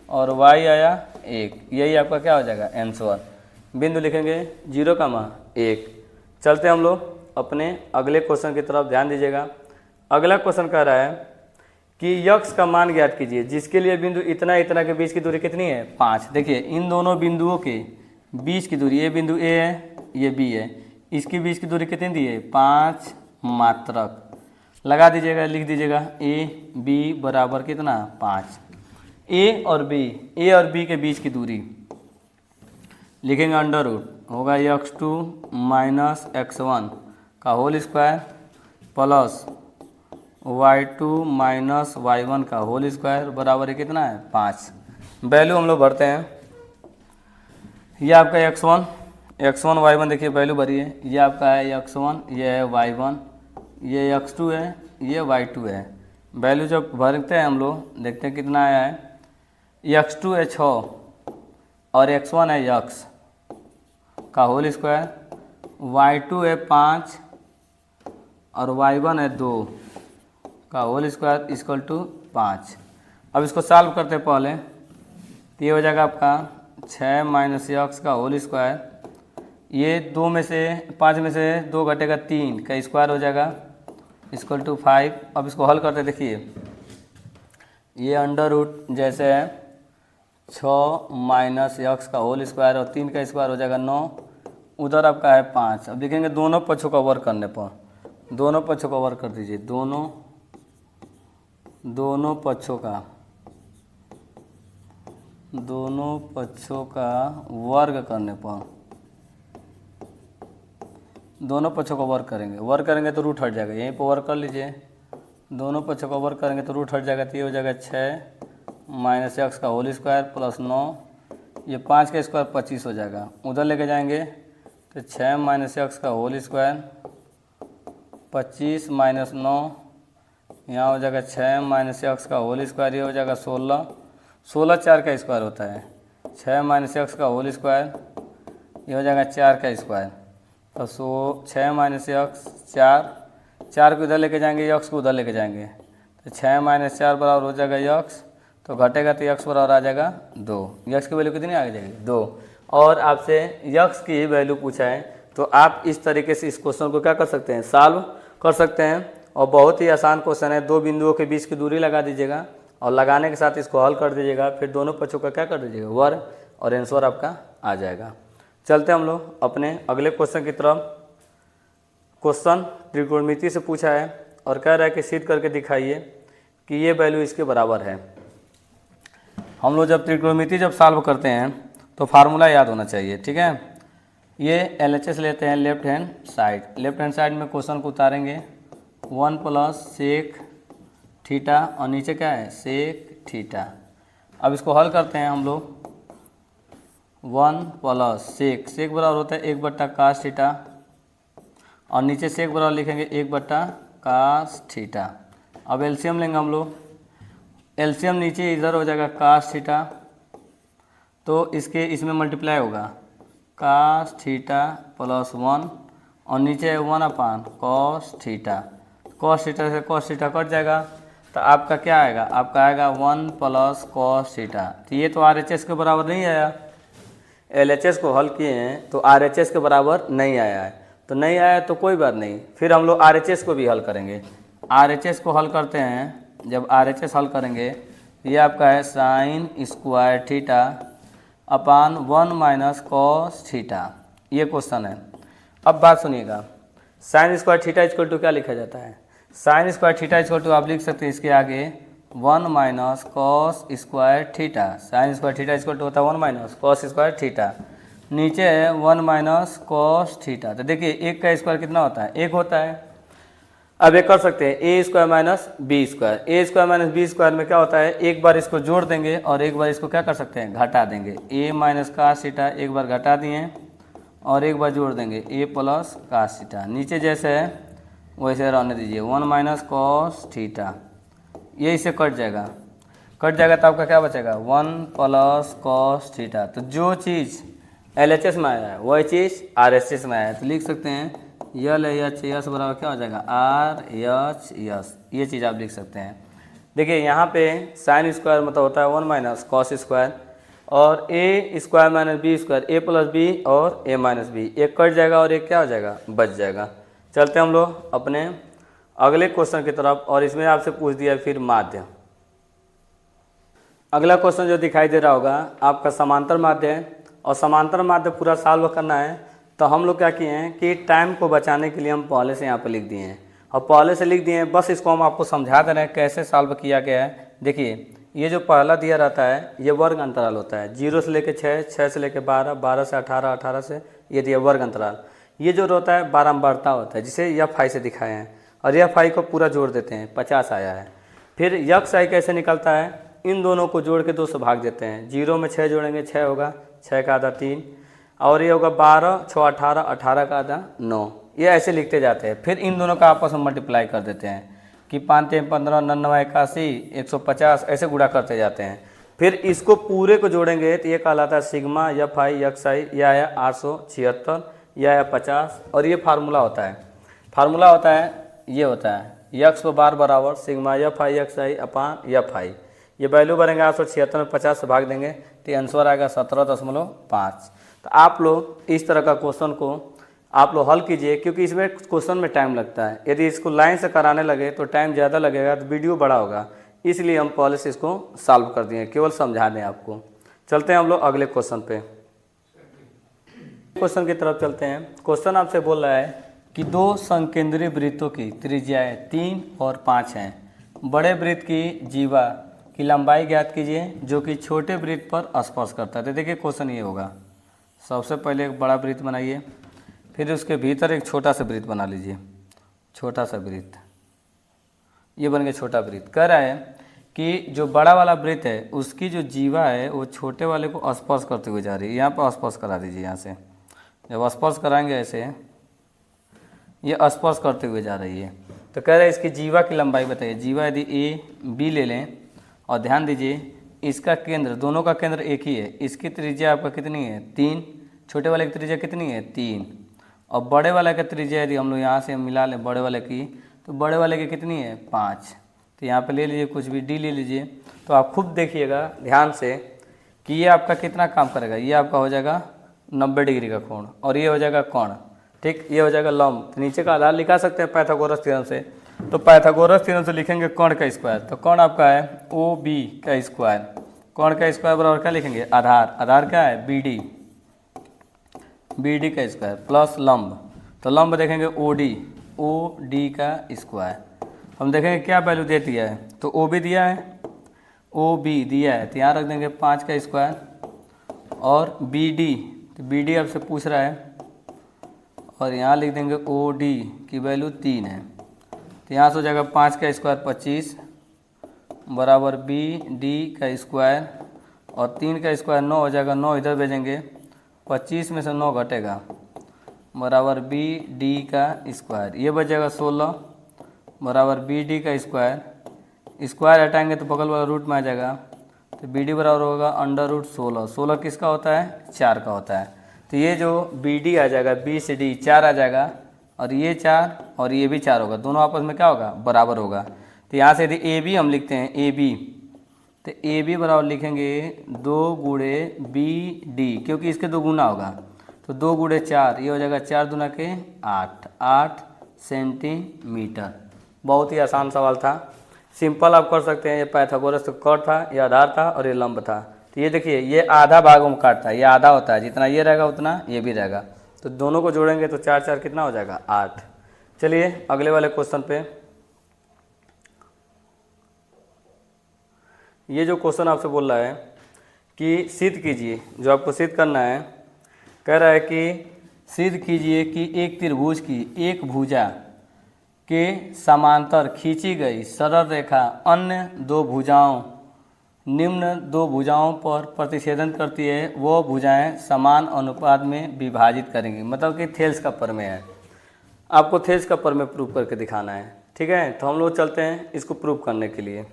और y आया 1, यही आपका क्या हो जाएगा आंसर। बिंदु लिखेंगे 0, 1। चलते हम लोग अपने अगले क्वेश्चन की तरफ, ध्यान दीजिएगा। अगला क्वेश्चन कह रहा है कि x का मान ज्ञात कीजिए जिसके लिए बिंदु इतना के बीच की दूरी कितनी है 5। देखिए इन दोनों बिंदुओं के बीच की दूरी, ये बिंदु A है, ये B है, इसके बीच की दूरी कितनी दी है 5 मात्रक। लगा दीजिएगा, लिख दीजिएगा A B बराबर कितना 5। A और B के बीच की दूरी लिखेंगे अंडर रूट होगा x2 माइनस x1 का whole square plus y2 minus y1 का होल स्क्वायर बराबर है कितना है 5। वैल्यू हम लोग भरते हैं, ये आपका x1 y1 देखिए वैल्यू भरिए, ये आपका है x1, ये है y1, ये x2 है, ये y2 है। वैल्यू जब भरते हैं हम लोग देखते हैं कितना आया है, x2 है 6 और x1 है x का होल स्क्वायर, y2 है 5 और y1 है 2 का होल स्क्वायर इक्वल टू 5। अब इसको सॉल्व करते हैं पहले, तो ये हो जाएगा आपका 6 माइनस x का होल स्क्वायर, ये 2 में से 5 में से 2 घटेगा 3 का स्क्वायर हो जाएगा इक्वल टू 5। अब इसको हल करते देखिए, ये अंडर रूट जैसे है 6 माइनस यक्स का होल स्क्वायर और 3 का स्क्वायर हो जाएगा 9, उधर आपका है 5। अब देखेंगे दोनों पक्षों का वर्क करने पर, दोनों पक्षों का वर्क कर दीजिए, दोनों पक्षों का वर्ग करने पर, दोनों पक्षों का वर्क करेंगे तो रूट हट जाएगा, यहीं पर वर्क कर लीजिए। दोनों पक्षों का वर्क करेंगे तो रूट हट जाएगा, तो ये हो जाएगा 6 माइनस एक्स का होल स्क्वायर प्लस 9, ये 5 का स्क्वायर 25 हो जाएगा, उधर लेके जाएंगे तो 6 माइनस एक्स का होल स्क्वायर 25 माइनस 9, यहाँ हो जाएगा 6 माइनस एक्स का होल स्क्वायर, ये हो जाएगा 16, 16 4 का स्क्वायर होता है, 6 माइनस एक्स का होल स्क्वायर ये हो जाएगा 4 का स्क्वायर, तो 6 माइनस एक्स 4 को इधर लेके जाएंगे, यक्स को उधर लेके जाएंगे, तो 6 माइनस 4 बराबर हो जाएगा यक्स, तो घटेगा तो यक्स बराबर आ जाएगा 2। यक्स की वैल्यू कितनी आ जाएगी 2। और आपसे यक्स की ही वैल्यू पूछा है तो आप इस तरीके से इस क्वेश्चन को क्या कर सकते हैं, सॉल्व कर सकते हैं। और बहुत ही आसान क्वेश्चन है, दो बिंदुओं के बीच की दूरी लगा दीजिएगा और लगाने के साथ इसको हल कर दीजिएगा, फिर दोनों पक्षों का क्या कर दीजिएगा वर्ग, और आंसर आपका आ जाएगा। चलते हम लोग अपने अगले क्वेश्चन की तरफ। क्वेश्चन त्रिकोणमिति से पूछा है और कह रहा है कि सिद्ध करके दिखाइए कि ये वैल्यू इसके बराबर है। हम लोग जब त्रिकोणमिति सॉल्व करते हैं तो फार्मूला याद होना चाहिए, ठीक है। ये LHS लेते हैं लेफ्ट हैंड साइड में क्वेश्चन को उतारेंगे 1 प्लस सेक थीटा और नीचे क्या है सेक थीटा। अब इसको हल करते हैं हम लोग, 1 प्लस सेक बराबर होता है 1/cos थीटा और नीचे सेक बराबर लिखेंगे 1/cos थीटा। अब एलसीएम लेंगे हम लोग, एलसीएम नीचे इधर हो जाएगा cos थीटा, तो इसमें मल्टीप्लाई होगा cos थीटा प्लस 1 और नीचे है 1/cos थीटा। cos थीटा से cos थीटा कट जाएगा तो आपका क्या आएगा, आपका आएगा 1 प्लस cos थीटा। तो ये तो RHS के बराबर नहीं आया, LHS को हल किए हैं तो RHS के बराबर नहीं आया है, तो नहीं आया तो कोई बात नहीं, फिर हम लोग RHS को भी हल करेंगे। RHS को हल करते हैं, जब RHS हल करेंगे ये आपका है sine square theta upon 1 minus cos theta, ये क्वेश्चन है। अब बात सुनिएगा, sine square theta equal to क्या लिखा जाता है, sine square theta equal to आप लिख सकते हैं इसके आगे 1 minus cos square theta. Sine square theta equal to होता है 1 माइनस कॉस स्क्वायर थीटा, नीचे है 1 माइनस कॉस थीटा। तो देखिए एक का स्क्वायर कितना होता है, 1 होता है। अब एक कर सकते हैं ए squared minus B square, A squared minus B square में क्या होता है, एक बार इसको जोड़ देंगे और एक बार इसको क्या कर सकते हैं घटा देंगे। ए माइनस कास थीटा एक बार घटा दिए और एक बार जोड़ देंगे ए प्लस कास थीटा, नीचे जैसे है वैसे रहने दीजिए 1 माइनस कॉस थीटा, ये इससे कट जाएगा तो आपका क्या बचेगा 1 प्लस कॉस थीटा। तो जो चीज़ LHS में आया है वही चीज़ RHS में आया है, तो लिख सकते हैं LHS बराबर क्या हो जाएगा RHS, ये चीज़ आप लिख सकते हैं। देखिए यहाँ पे साइन स्क्वायर मतलब होता है 1 माइनस कॉस स्क्वायर और ए स्क्वायर माइनस बी स्क्वायर, ए प्लस बी और ए माइनस बी, एक कट जाएगा और एक क्या हो जाएगा बच जाएगा। चलते हम लोग अपने अगले क्वेश्चन की तरफ, और इसमें आपसे पूछ दिया फिर माध्य। अगला क्वेश्चन जो दिखाई दे रहा होगा आपका समांतर माध्य है, और समांतर माध्य पूरा सॉल्व करना है। तो हम लोग क्या किए हैं कि टाइम को बचाने के लिए हम पहले से यहाँ पर लिख दिए हैं, और पहले से लिख दिए हैं, बस इसको हम आपको समझा दे रहे हैं कैसे सॉल्व किया गया है। देखिए ये जो पहला दिया रहता है ये वर्ग अंतराल होता है, 0 से लेकर 6, 6 से लेकर 12, 12 से 18, 18 से ये दिया वर्ग अंतराल। ये जो होता है बारंबारता होता है, जिसे यफ से दिखाए हैं, और यफ को पूरा जोड़ देते हैं 50 आया है। फिर यक्स आई कैसे निकलता है, इन दोनों को जोड़ के 2 से भाग देते हैं, 0 में 6 जोड़ेंगे 6 होगा, 6 का आधा 3, और ये होगा 12, 6 18, 18 का आधा 9, ये ऐसे लिखते जाते हैं। फिर इन दोनों का आपस में मल्टीप्लाई कर देते हैं कि 5 3 15, 99 81, 150 ऐसे गुणा करते जाते हैं। फिर इसको पूरे को जोड़ेंगे तो ये कहलाता है सिग्मा यफ आई यक्स आई, या आया 876, या आया 50, और ये फार्मूला होता है। फार्मूला होता है ये होता है यक्स को बार बराबर सिग्मा यफ आई यक्स आई अपान यफ आई, ये वैल्यू बनेंगे 876 में 50 से भाग देंगे तो आंसर आएगा 17.5। तो आप लोग इस तरह का क्वेश्चन को आप लोग हल कीजिए, क्योंकि इसमें क्वेश्चन में टाइम लगता है। यदि इसको लाइन से कराने लगे तो टाइम ज़्यादा लगेगा, तो वीडियो बड़ा होगा, इसलिए हम पहले से इसको सॉल्व कर दिए, केवल समझा दें आपको। चलते हैं हम लोग अगले क्वेश्चन पे। क्वेश्चन की तरफ चलते हैं। क्वेश्चन आपसे बोल रहा है कि दो संकेंद्रीय वृत्तों की त्रिज्याएं 3 और 5 हैं। बड़े वृत्त की जीवा की लंबाई ज्ञात कीजिए जो कि छोटे वृत्त पर स्पर्श करता है। तो देखिए क्वेश्चन ये होगा, सबसे पहले एक बड़ा वृत्त बनाइए, फिर उसके भीतर एक छोटा सा वृत्त बना लीजिए, छोटा सा वृत्त, ये बन गया छोटा वृत्त। कह रहा है कि जो बड़ा वाला वृत्त है उसकी जो जीवा है वो छोटे वाले को स्पर्श करते हुए जा रही है। यहाँ पर स्पर्श करा दीजिए, यहाँ से जब स्पर्श कराएंगे ऐसे ये स्पर्श करते हुए जा रही है। तो कह रहे हैं इसकी जीवा की लंबाई बताइए। जीवा यदि ए बी ले लें और ध्यान दीजिए इसका केंद्र, दोनों का केंद्र एक ही है, इसकी त्रिज्या आपका कितनी है 3, छोटे वाले की त्रिज्या कितनी है 3, और बड़े वाले का त्रिज्या यदि हम लोग यहाँ से मिला लें बड़े वाले की, तो बड़े वाले की कितनी है 5। तो यहाँ पे ले लीजिए कुछ भी डी ले लीजिए। तो आप खुद देखिएगा ध्यान से कि ये आपका कितना काम करेगा। ये आपका हो जाएगा 90 डिग्री का कोण और ये हो जाएगा कोण, ठीक, ये हो जाएगा लंब। तो नीचे का आधार लिखा सकते हैं पाइथागोरस थ्योरम से। तो पाइथागोरस थ्योरम से लिखेंगे कोण का स्क्वायर। तो कोण आपका है ओ बी का स्क्वायर। कोण का स्क्वायर बराबर क्या लिखेंगे आधार, आधार क्या है बी डी, बी डी का स्क्वायर प्लस लंब। तो लंब देखेंगे ओ डी का स्क्वायर। हम देखेंगे क्या वैल्यू दे दिया है, तो ओ बी दिया है, ओ बी दिया है, तो यहाँ रख देंगे 5 का स्क्वायर और बी डी, तो बी डी आपसे पूछ रहा है, और यहाँ लिख देंगे ओ डी की वैल्यू 3 है। तो यहाँ से हो जाएगा 5 का स्क्वायर 25 बराबर बी डी का स्क्वायर और 3 का स्क्वायर 9 हो जाएगा, 9 इधर भेजेंगे, 25 में से 9 घटेगा बराबर बी डी का स्क्वायर। ये बच जाएगा 16 बराबर बी डी का स्क्वायर। स्क्वायर हटाएंगे तो बगल वाला रूट में आ जाएगा, तो बी डी बराबर होगा √16। 16 किसका होता है 4 का होता है। तो ये जो बी डी आ जाएगा, बी से डी 4 आ जाएगा, और ये 4 और ये भी 4 होगा, दोनों आपस में क्या होगा बराबर होगा। तो यहाँ से यदि ए बी हम लिखते हैं ए बी, तो ए बी बराबर लिखेंगे 2 गुणे बी डी, क्योंकि इसके 2 गुना होगा, तो 2 गुणे 4, ये हो जाएगा 4 दूना के 8 सेंटीमीटर। बहुत ही आसान सवाल था, सिंपल आप कर सकते हैं। ये पाइथागोरस का कोण था, ये आधार था और ये लंब था। तो ये देखिए ये आधा भागों में काटता है, ये आधा होता है, जितना ये रहेगा उतना ये भी रहेगा, तो दोनों को जोड़ेंगे तो 4 4 कितना हो जाएगा 8। चलिए अगले वाले क्वेश्चन पे। ये जो क्वेश्चन आपसे बोल रहा है कि सिद्ध कीजिए, जो आपको सिद्ध करना है, कह रहा है कि सिद्ध कीजिए कि एक त्रिभुज की एक भुजा के समांतर खींची गई सरल रेखा अन्य 2 भुजाओं निम्न 2 भुजाओं पर प्रतिच्छेदन करती है, वो भुजाएं समान अनुपात में विभाजित करेंगी। मतलब कि थेल्स का प्रमेय है, आपको थेल्स का प्रमेय प्रूव करके दिखाना है, ठीक है। तो हम लोग चलते हैं इसको प्रूव करने के लिए।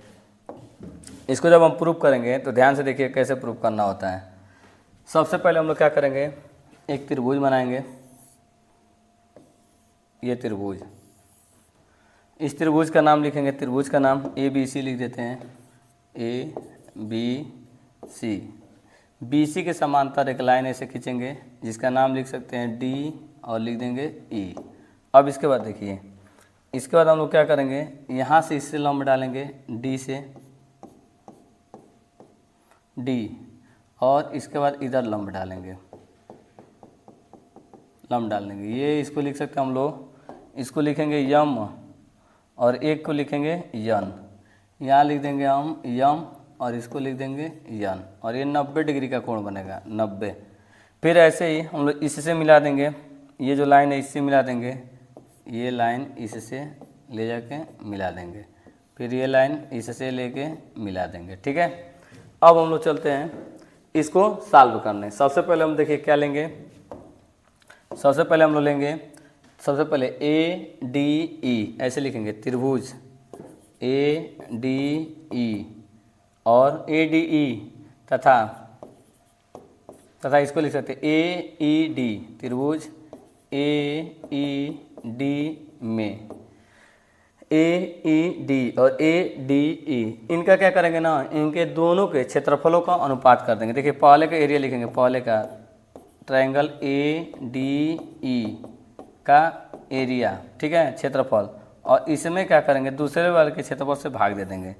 इसको जब हम प्रूव करेंगे तो ध्यान से देखिए कैसे प्रूव करना होता है। सबसे पहले हम लोग क्या करेंगे, एक त्रिभुज बनाएंगे, ये त्रिभुज, इस त्रिभुज का नाम लिखेंगे, त्रिभुज का नाम ए बी सी लिख देते हैं, A B C. B C के समांतर एक लाइन ऐसे खींचेंगे जिसका नाम लिख सकते हैं डी और लिख देंगे ई। अब इसके बाद देखिए, इसके बाद हम लोग क्या करेंगे, यहाँ से इससे लंब डालेंगे डी से डी, और इसके बाद इधर लंब डालेंगे, लंब डाल देंगे। ये इसको लिख सकते हैं हम लोग, इसको लिखेंगे यम और एक को लिखेंगे यन। यहाँ लिख देंगे हम यम और इसको लिख देंगे यन, और ये 90 डिग्री का कोण बनेगा 90। फिर ऐसे ही हम लोग इससे मिला देंगे, ये जो लाइन है इससे मिला देंगे, ये लाइन इससे ले जाके मिला देंगे, फिर ये लाइन इससे लेके मिला देंगे, ठीक है। अब हम लोग चलते हैं इसको सॉल्व करने। सबसे पहले हम देखिए क्या लेंगे, सबसे पहले हम लोग लेंगे, सबसे पहले ए डी ई ऐसे लिखेंगे, त्रिभुज ए डी ई और ए डी ई तथा इसको लिख सकते हैं ए ई डी, त्रिभुज ए ई डी में ए ई डी और ए डी ई, इनका क्या करेंगे ना, इनके दोनों के क्षेत्रफलों का अनुपात कर देंगे। देखिए पहले का एरिया लिखेंगे, पहले का ट्रायंगल ए डी ई का एरिया, ठीक है, क्षेत्रफल, और इसमें क्या करेंगे दूसरे वाले के क्षेत्रफल से भाग दे देंगे।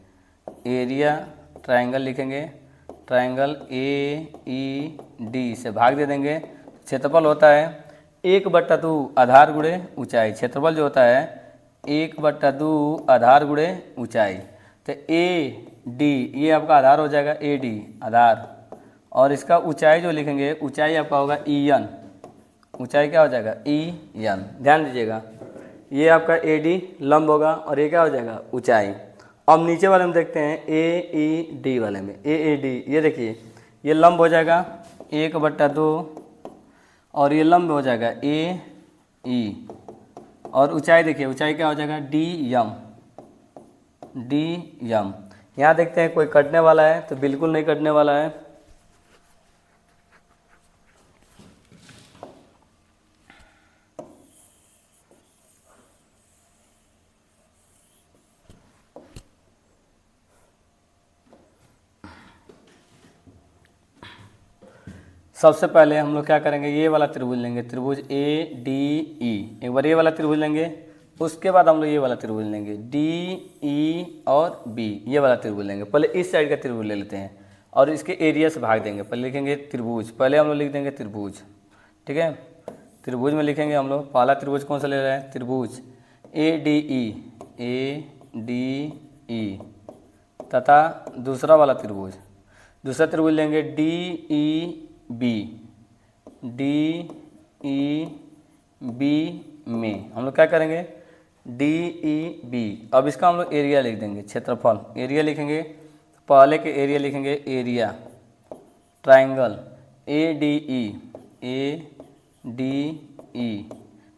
एरिया ट्रायंगल लिखेंगे, ट्रायंगल AED से भाग दे देंगे। क्षेत्रफल होता है 1/2 आधार गुणे ऊंचाई। क्षेत्रफल जो होता है 1/2 आधार गुणे ऊंचाई। तो AD ये आपका आधार हो जाएगा, AD आधार, और इसका ऊंचाई जो लिखेंगे, ऊंचाई आपका होगा EN। ऊंचाई क्या हो जाएगा, EN। ध्यान दीजिएगा, ये आपका AD लंब होगा और ये क्या हो जाएगा, ऊंचाई। अब नीचे वाले में देखते हैं AED वाले में, AED ये देखिए, ये लंब हो जाएगा 1/2 और ये लंब हो जाएगा AE, और ऊंचाई देखिए, ऊंचाई क्या हो जाएगा, DM। यहाँ देखते हैं कोई कटने वाला है, तो बिल्कुल नहीं कटने वाला है। सबसे पहले हम लोग क्या करेंगे, ये वाला त्रिभुज लेंगे, त्रिभुज ADE। एक बार ये वाला त्रिभुज लेंगे, उसके बाद हम लोग ये वाला त्रिभुज लेंगे DE और B, ये वाला त्रिभुज लेंगे। पहले इस साइड का त्रिभुज ले लेते हैं और इसके एरिया से भाग देंगे। पहले लिखेंगे त्रिभुज, पहले हम लोग लिख देंगे त्रिभुज, ठीक है। त्रिभुज में लिखेंगे हम लोग, पहला त्रिभुज कौन सा ले रहे हैं, त्रिभुज ADE तथा दूसरा वाला त्रिभुज, दूसरा त्रिभुज लेंगे DEB में हम लोग क्या करेंगे, DEB। अब इसका हम लोग एरिया लिख देंगे, क्षेत्रफल। एरिया लिखेंगे, पहले के एरिया लिखेंगे, एरिया ट्रायंगल ADE,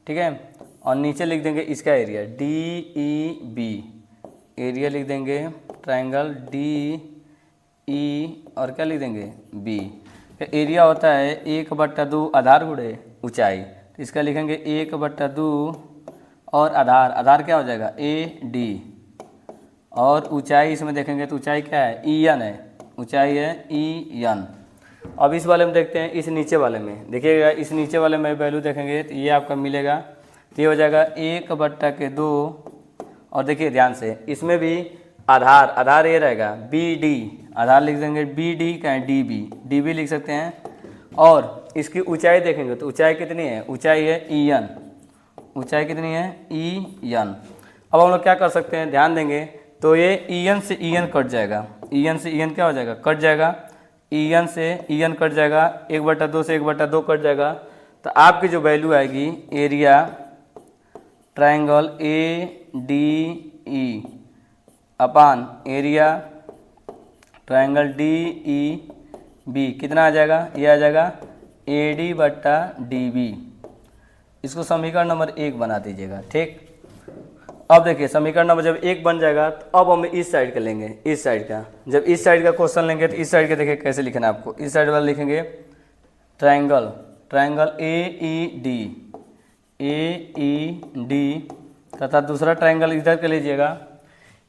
ठीक है। और नीचे लिख देंगे इसका एरिया DEB, एरिया लिख देंगे ट्रायंगल DE और क्या लिख देंगे, B। एरिया होता है 1/2 आधार गुणे ऊंचाई, तो इसका लिखेंगे 1/2 और आधार क्या हो जाएगा, AD, और ऊंचाई इसमें देखेंगे तो ऊंचाई क्या है, EN है, ऊंचाई है EN। अब इस वाले में देखते हैं, इस नीचे वाले में देखिएगा, इस नीचे वाले में वैल्यू देखेंगे तो ये आपका मिलेगा, तो ये हो जाएगा 1/2। और देखिए ध्यान से, इसमें भी आधार ये रहेगा BD, आधार लिख देंगे BD का है DB लिख सकते हैं। और इसकी ऊंचाई देखेंगे तो ऊंचाई कितनी है, ऊंचाई है EN, ऊंचाई कितनी है, EN। अब हम लोग क्या कर सकते हैं, ध्यान देंगे तो ये EN से EN कट जाएगा, EN से EN क्या हो जाएगा, कट जाएगा, EN से EN कट जाएगा, 1/2 से 1/2 कट जाएगा। तो आपकी जो वैल्यू आएगी, एरिया ट्रायंगल ADE अपान एरिया ट्रायंगल DEB कितना आ जाएगा, ये आ जाएगा AD/DB। इसको समीकरण नंबर 1 बना दीजिएगा, ठीक। अब देखिए समीकरण नंबर जब 1 बन जाएगा तो अब हम इस साइड का लेंगे, इस साइड का। जब इस साइड का क्वेश्चन लेंगे तो इस साइड का देखिए कैसे लिखना है आपको। इस साइड वाला लिखेंगे ट्रायंगल AED तथा दूसरा ट्रायंगल इधर का लीजिएगा,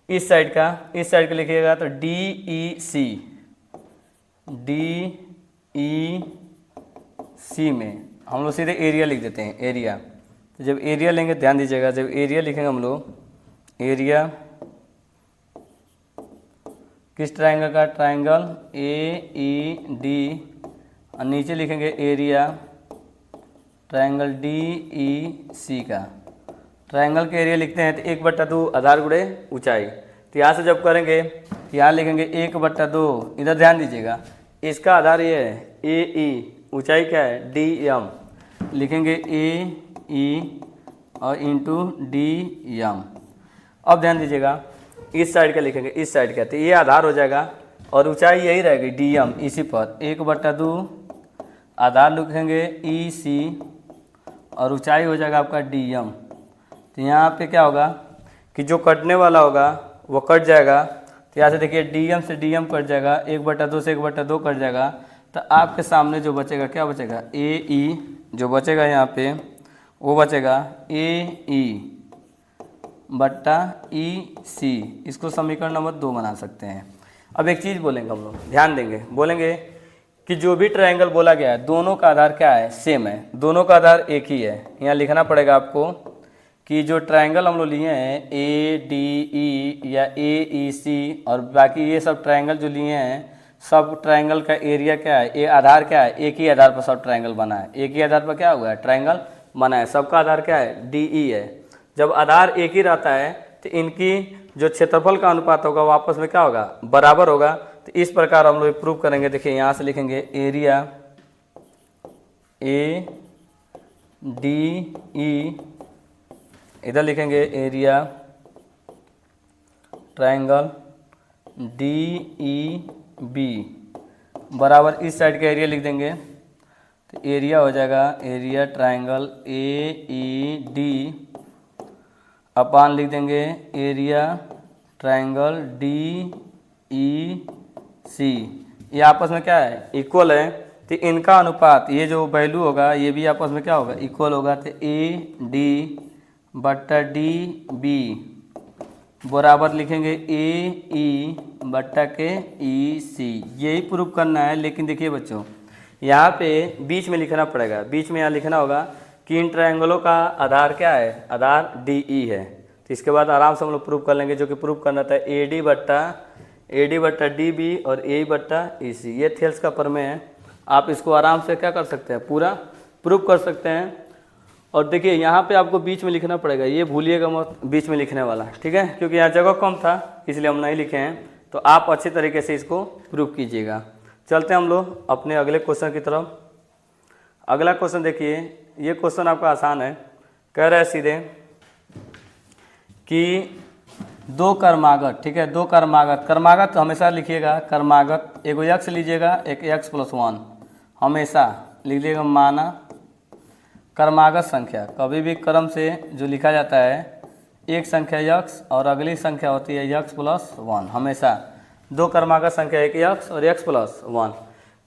इस साइड का लिखिएगा तो DEC में हम लोग सीधे एरिया लिख देते हैं, एरिया। तो जब एरिया लेंगे, ध्यान दीजिएगा, जब एरिया लिखेंगे हम लोग, एरिया किस ट्रायंगल का, ट्रायंगल AED, और नीचे लिखेंगे एरिया ट्रायंगल DEC का। ट्रायंगल के एरिया लिखते हैं तो 1/2 आधार गुणे ऊंचाई। तो यहाँ से जब करेंगे तो यहाँ लिखेंगे 1/2, इधर ध्यान दीजिएगा, इसका आधार ये है AE, ऊंचाई क्या है DM, लिखेंगे AE और इंटू DM। अब ध्यान दीजिएगा, इस साइड का लिखेंगे, इस साइड का, तो ये आधार हो जाएगा और ऊंचाई यही रहेगी DM, इसी पर 1/2 आधार लिखेंगे EC और ऊंचाई हो जाएगा आपका DM। तो यहाँ पे क्या होगा कि जो कटने वाला होगा वो कट जाएगा। तो यहाँ से देखिए DM से DM कट जाएगा, 1/2 से 1/2 कट जाएगा। तो आपके सामने जो बचेगा, क्या बचेगा, AE जो बचेगा यहाँ पे वो बचेगा AE/EC। इसको समीकरण नंबर 2 बना सकते हैं। अब एक चीज़ बोलेंगे हम लोग, ध्यान देंगे, बोलेंगे कि जो भी ट्रायंगल बोला गया है दोनों का आधार क्या है, सेम है, दोनों का आधार एक ही है। यहाँ लिखना पड़ेगा आपको कि जो ट्रायंगल हम लोग लिए हैं ADE या AEC और बाकी ये सब ट्रायंगल जो लिए हैं सब ट्रायंगल का एरिया क्या है, ये आधार क्या है, एक ही आधार पर सब ट्रायंगल बना है, एक ही आधार पर क्या हुआ है, ट्रायंगल बना है, सबका आधार क्या है, DE है। जब आधार एक ही रहता है तो इनकी जो क्षेत्रफल का अनुपात होगा वो आपस में क्या होगा, बराबर होगा। तो इस प्रकार हम लोग प्रूव करेंगे। देखिए यहाँ से लिखेंगे एरिया ADE, इधर लिखेंगे एरिया ट्रायंगल DEB बराबर इस साइड का एरिया लिख देंगे। तो एरिया हो जाएगा एरिया ट्रायंगल AED अपान लिख देंगे एरिया ट्रायंगल DEC। ये आपस में क्या है, इक्वल है। तो इनका अनुपात, ये जो वैल्यू होगा ये भी आपस में क्या होगा, इक्वल होगा। तो AD बट्टा DB बराबर लिखेंगे AE बट्टा के EC। यही प्रूव करना है। लेकिन देखिए बच्चों, यहाँ पे बीच में लिखना पड़ेगा, बीच में यहाँ लिखना होगा कि इन ट्रायंगलों का आधार क्या है, आधार DE है। तो इसके बाद आराम से हम लोग प्रूव कर लेंगे। जो कि प्रूव करना था AD बट्टा DB और AE बट्टा EC। ये थेल्स का प्रमेय है। आप इसको आराम से क्या कर सकते हैं, पूरा प्रूव कर सकते हैं। और देखिए यहाँ पे आपको बीच में लिखना पड़ेगा, ये भूलिएगा मत बीच में लिखने वाला, ठीक है, क्योंकि यहाँ जगह कम था इसलिए हम नहीं लिखे हैं। तो आप अच्छे तरीके से इसको प्रूव कीजिएगा। चलते हैं हम लोग अपने अगले क्वेश्चन की तरफ। अगला क्वेश्चन देखिए, ये क्वेश्चन आपका आसान है। कह रहा है सीधे कि दो कर्मागत, ठीक है, दो कर्मागत हमेशा लिखिएगा। कर्मागत एगो x लीजिएगा, एक x+1 हमेशा लिख लीजिएगा। माना कर्मागत संख्या कभी भी क्रम से जो लिखा जाता है, एक संख्या x और अगली संख्या होती है x+1। हमेशा दो कर्मागत संख्या, एक x और x+1।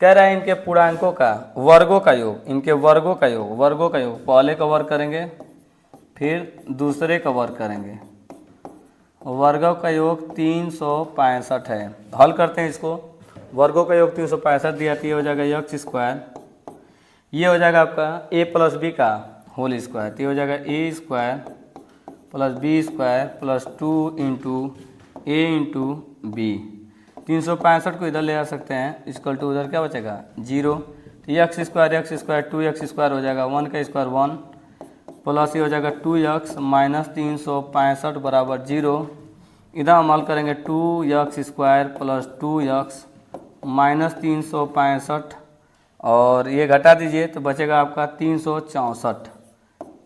कह रहा है इनके पूर्णांकों का वर्गों का योग, इनके वर्गों का योग पहले का वर्ग करेंगे फिर दूसरे का वर्ग करेंगे। वर्गों का योग 365 है। हल करते हैं इसको। वर्गों का योग 365 दिया, तो ये हो जाएगा x², ये हो जाएगा आपका a+b का होल स्क्वायर, तो ये हो जाएगा a² + b² + 2 × a × b। 365 को इधर ले आ सकते हैं, इक्वल टू उधर क्या बचेगा 0। तो x² 2x² हो जाएगा, 1 का स्क्वायर 1 प्लस ये हो जाएगा 2x - 365 बराबर 0। इधर हम हल करेंगे 2x² + 2x - 365 और ये घटा दीजिए तो बचेगा आपका 364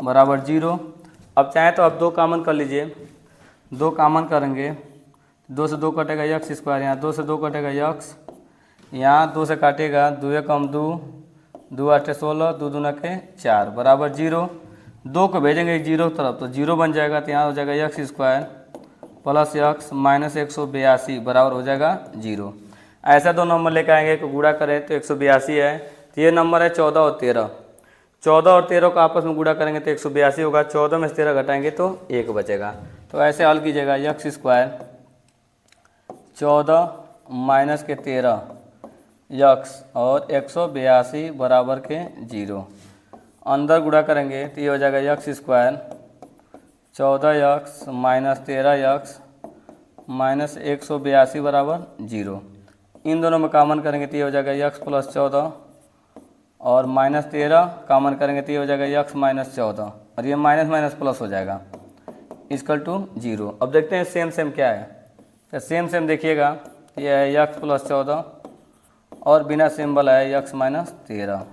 बराबर 0। अब चाहे तो आप 2 कॉमन कर लीजिए, 2 कॉमन करेंगे, 2 से 2 कटेगा x², यहाँ 2 से 2 कटेगा x, यहाँ 2 से काटेगा 2 × 2 2 × 8 = 16, 2 दूना के 4 बराबर 0। 2 को भेजेंगे 0 की तरफ तो 0 बन जाएगा। तो यहाँ हो जाएगा x² + x - 182 बराबर हो जाएगा 0। ऐसा 2 नंबर लेकर आएंगे को गुणा करें तो 182 है। तो ये नंबर है 14 और 13। 14 और 13 को आपस में गुणा करेंगे तो 182 होगा। 14 में से 13 घटाएंगे तो 1 बचेगा। तो ऐसे हल कीजिएगा, x² 14 - के 13 x और 182 बराबर के 0। अंदर गुणा करेंगे तो ये हो जाएगा x² 14x - 13x - 182 बराबर 0। इन दोनों में कॉमन करेंगे तो ये हो जाएगा x + 14 और -13 कॉमन करेंगे तो ये हो जाएगा x - 14 और ये माइनस प्लस हो जाएगा इक्वल टू 0। अब देखते हैं सेम क्या है। तो सेम देखिएगा, ये है x + 14 और बिना सिंबल है x - 13।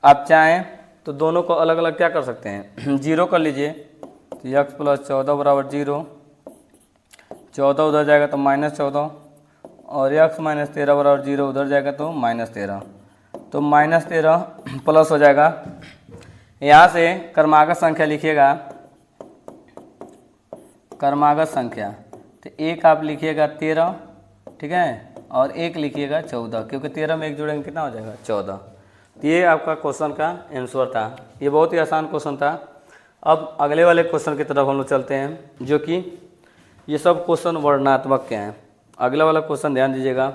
आप चाहें तो दोनों को अलग अलग क्या कर सकते हैं, 0 कर लीजिए। तो x + 14 बराबर 0, 14 उधर जाएगा तो -14 और x - 13 बराबर 0 उधर जाएगा तो -13, तो -13 प्लस हो जाएगा। यहाँ से कर्मागत संख्या लिखिएगा, कर्मागत संख्या तो एक आप लिखिएगा 13, ठीक है, और एक लिखिएगा 14, क्योंकि 13 में एक जोड़ेंगे कितना हो जाएगा 14। तो ये आपका क्वेश्चन का आंसर था। ये बहुत ही आसान क्वेश्चन था। अब अगले वाले क्वेश्चन की तरफ हम लोग चलते हैं, जो कि ये सब क्वेश्चन वर्णनात्मक के हैं। अगला वाला क्वेश्चन ध्यान दीजिएगा।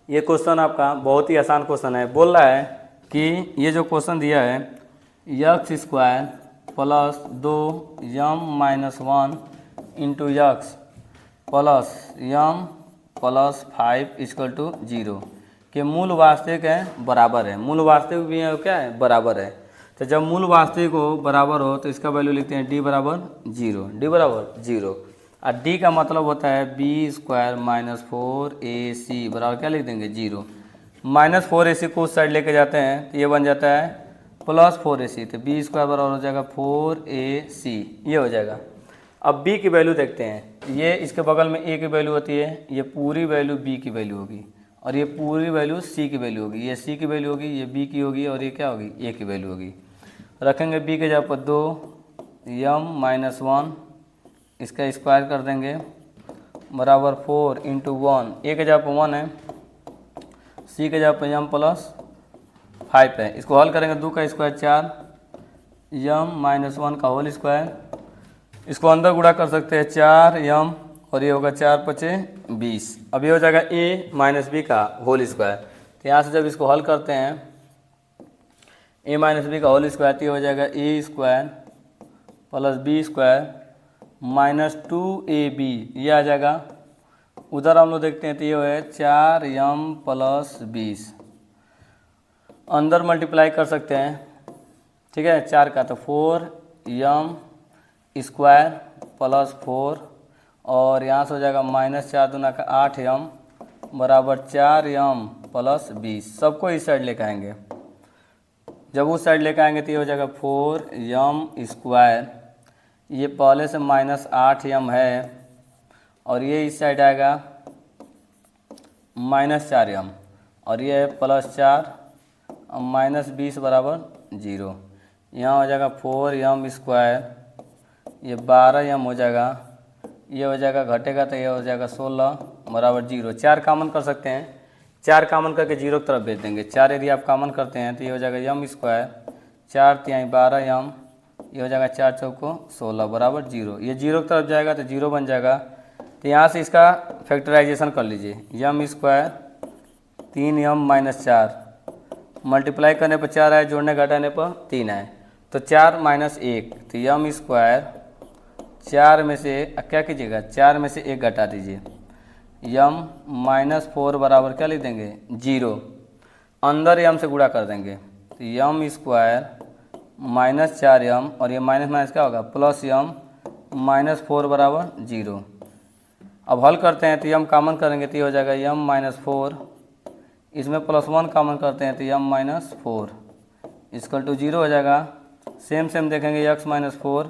ये क्वेश्चन आपका बहुत ही आसान क्वेश्चन है। बोल रहा है कि ये जो क्वेश्चन दिया है x square plus 2m-1 into x plus m plus 5 equal to 0 के मूल वास्तविक है बराबर है। मूल वास्तविक भी है क्या है बराबर है। तो जब मूल वास्तविक हो बराबर हो तो इसका वैल्यू लिखते हैं d बराबर 0, d बराबर 0। और d का मतलब होता है b स्क्वायर माइनस 4ac बराबर क्या लिख देंगे 0। माइनस 4ac को उस साइड लेके जाते हैं तो ये बन जाता है प्लस 4ac, तो b स्क्वायर बराबर हो जाएगा 4ac, ये हो जाएगा। अब b की वैल्यू देखते हैं। ये इसके बगल में a की वैल्यू होती है, ये पूरी वैल्यू b की वैल्यू होगी और ये पूरी वैल्यू c की वैल्यू होगी। ये c की वैल्यू होगी, ये b की होगी और ये क्या होगी a की वैल्यू होगी। रखेंगे b के जगह पर 2m-1, इसका स्क्वायर कर देंगे बराबर 4 इंटू 1, a के जगह पर 1 है, c के जगह पर m प्लस 5 है। इसको हल करेंगे 2 का स्क्वायर 4, m-1 का होल स्क्वायर, इसको अंदर गुणा कर सकते हैं 4m और ये होगा 4 पचे 20। अब ये हो जाएगा a माइनस बी का होल स्क्वायर। तो यहाँ से जब इसको हल करते हैं a माइनस बी का होल स्क्वायर तो ये हो जाएगा a square plus b square minus 2ab, ये आ जाएगा। उधर हम लोग देखते हैं तो ये है 4m प्लस 20, अंदर मल्टीप्लाई कर सकते हैं, ठीक है 4 का, तो 4m स्क्वायर प्लस 4 और यहाँ से हो जाएगा माइनस 4 दूना का 8m बराबर 4m प्लस 20। सबको इस साइड लेकर आएंगे, जब उस साइड लेकर आएंगे तो ये हो जाएगा 4m स्क्वायर, ये पहले से माइनस 8m है और ये इस साइड आएगा माइनस 4m और ये है प्लस 4 और माइनस 20 बराबर 0। यहाँ हो जाएगा 4m स्क्वायर, ये 12m हो जाएगा, ये हो जाएगा घटेगा तो ये हो जाएगा 16 बराबर 0। 4 कामन कर सकते हैं, 4 कामन करके 0 की तरफ भेज देंगे। 4 यदि आप कामन करते हैं तो ये हो जाएगा m स्क्वायर, 4 तिहाई 12m, ये हो जाएगा 4 चौको 16 बराबर 0। ये 0 की तरफ जाएगा तो 0 बन जाएगा। तो यहाँ से इसका फैक्टराइजेशन कर लीजिए, m square 3m minus 4 multiply करने पर 4 आए, जोड़ने घटाने पर 3 आए, तो 4 माइनस 1, तो m स्क्वायर 4 में से क्या कीजिएगा 4 में से 1 घटा दीजिए, m माइनस 4 बराबर क्या लिख देंगे 0, अंदर m से गुणा कर देंगे तो m स्क्वायर माइनस 4m और ये माइनस माइनस क्या होगा प्लस m माइनस 4 बराबर 0। अब हल करते हैं तो m कॉमन करेंगे तो ये हो जाएगा m माइनस 4, इसमें प्लस 1 कॉमन करते हैं तो m माइनस 4 इक्वल टू 0 हो जाएगा। सेम सेम देखेंगे x माइनस 4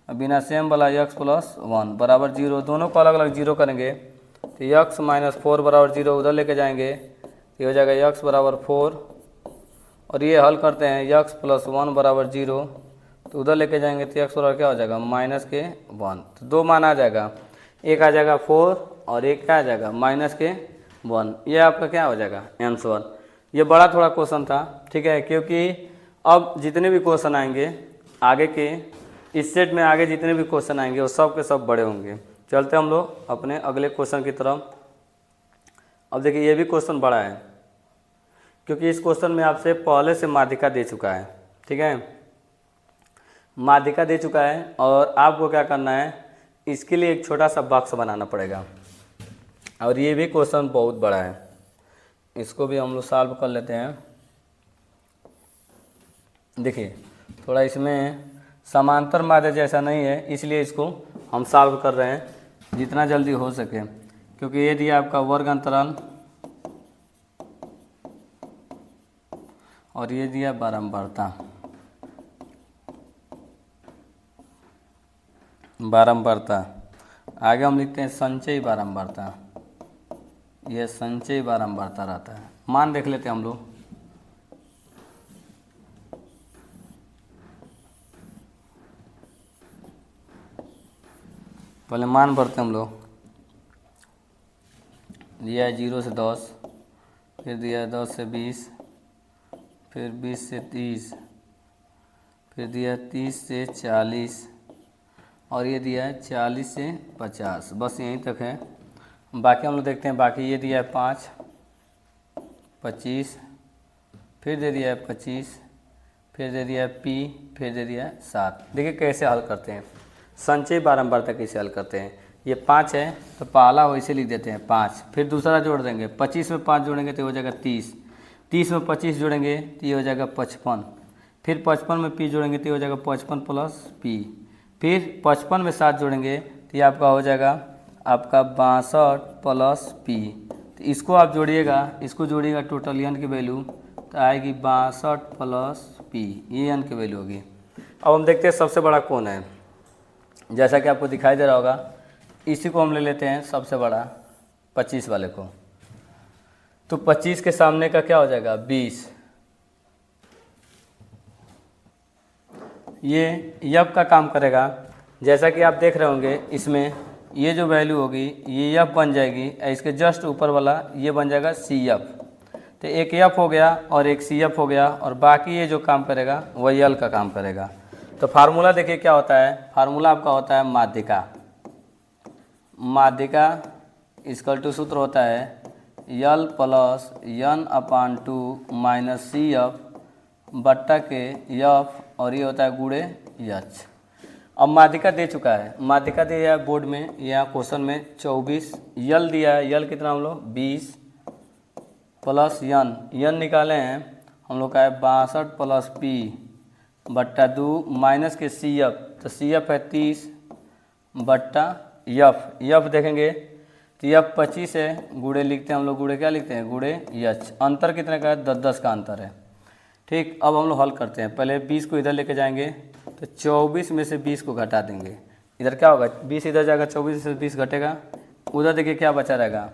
बिना सेम वाला x प्लस 1 बराबर 0, दोनों को अलग अलग 0 करेंगे तो x माइनस 4 बराबर 0 उधर लेके जाएंगे तो ये हो जाएगा x बराबर 4 और ये हल करते हैं x प्लस 1 बराबर 0 तो उधर लेके जाएंगे तो x बराबर क्या हो जाएगा माइनस के 1, तो 2 मान आ जाएगा, एक आ जाएगा 4 और एक क्या आ जाएगा माइनस के 1। ये आपका क्या हो जाएगा आंसर। ये बड़ा थोड़ा क्वेश्चन था, ठीक है, क्योंकि अब जितने भी क्वेश्चन आएंगे आगे के इस सेट में आगे जितने भी क्वेश्चन आएंगे वो सब के सब बड़े होंगे। चलते हम लोग अपने अगले क्वेश्चन की तरफ। अब देखिए ये भी क्वेश्चन बड़ा है क्योंकि इस क्वेश्चन में आपसे पहले से माध्यिका दे चुका है, ठीक है, माध्यिका दे चुका है और आपको क्या करना है इसके लिए एक छोटा सा बॉक्स बनाना पड़ेगा और ये भी क्वेश्चन बहुत बड़ा है, इसको भी हम लोग सॉल्व कर लेते हैं। देखिए थोड़ा इसमें समांतर माध्य जैसा नहीं है इसलिए इसको हम सॉल्व कर रहे हैं जितना जल्दी हो सके, क्योंकि ये दिया आपका वर्ग अंतराल और ये दिया बारंबारता। आगे हम लिखते हैं संचयी बारंबारता, यह संचयी बारंबारता रहता है। मान देख लेते हैं हम लोग। पहले मान भरते हम लोग। दिया है 0 से 10, फिर दिया है 10 से 20, फिर 20 से 30, फिर दिया है 30 से 40 और ये दिया है 40 से 50। बस यहीं तक है, बाकी हम लोग देखते हैं। बाकी ये दिया है 5, 25, फिर दे दिया है 25, फिर दे दिया है P, फिर दे दिया है 7। देखिए कैसे हल करते हैं, संचय बारंबारता कैसे हल करते हैं। ये 5 है तो पहला वैसे लिख देते हैं 5, फिर दूसरा जोड़ देंगे, 25 में 5 जोड़ेंगे तो हो जाएगा 30, 30 में 25 जोड़ेंगे तो ये हो जाएगा 55, फिर 55 में P जोड़ेंगे तो ये हो जाएगा 55 प्लस P, फिर 55 में 7 जोड़ेंगे तो ये आपका हो जाएगा आपका 62 प्लस P। तो इसको आप जोड़िएगा, इसको जोड़िएगा टोटल n की वैल्यू तो आएगी 62 प्लस P, ये n की वैल्यू होगी। अब हम देखते हैं सबसे बड़ा कौन है। जैसा कि आपको दिखाई दे रहा होगा, इसी को हम ले लेते हैं सबसे बड़ा 25 वाले को। तो 25 के सामने का क्या हो जाएगा 20। ये यब का काम करेगा, जैसा कि आप देख रहे होंगे इसमें ये जो वैल्यू होगी ये यब बन जाएगी, इसके जस्ट ऊपर वाला ये बन जाएगा सी एफ। तो एक एफ हो गया और एक सी एफ हो गया, और बाकी ये जो काम करेगा वही यल का काम करेगा। तो फार्मूला देखिए क्या होता है, फार्मूला आपका होता है माध्यिका। माध्यिका इक्वल टू सूत्र होता है l plus n/2 minus C F बट्टा के एफ, और ये होता है गुणे एच। अब माध्यिका दे चुका है, माध्यिका दिया है बोर्ड में, यहाँ क्वेश्चन में 24, यल दिया है, यल कितना हम लोग 20 प्लस n निकाले हैं हम लोग का है 62 प्लस P बट्टा 2 माइनस के सी एफ, तो सी एफ है 30 बट्टा एफ देखेंगे तो एफ 25 है, गुणे लिखते हैं हम लोग, गुणे क्या लिखते हैं गुणे एच। अंतर कितने का है 10-10 का अंतर है। ठीक, अब हम लोग हल करते हैं। पहले 20 को इधर लेके जाएंगे तो 24 में से 20 को घटा देंगे, इधर क्या होगा 20 इधर जाएगा, 24 से 20 घटेगा, उधर देखिए क्या बचा रहेगा,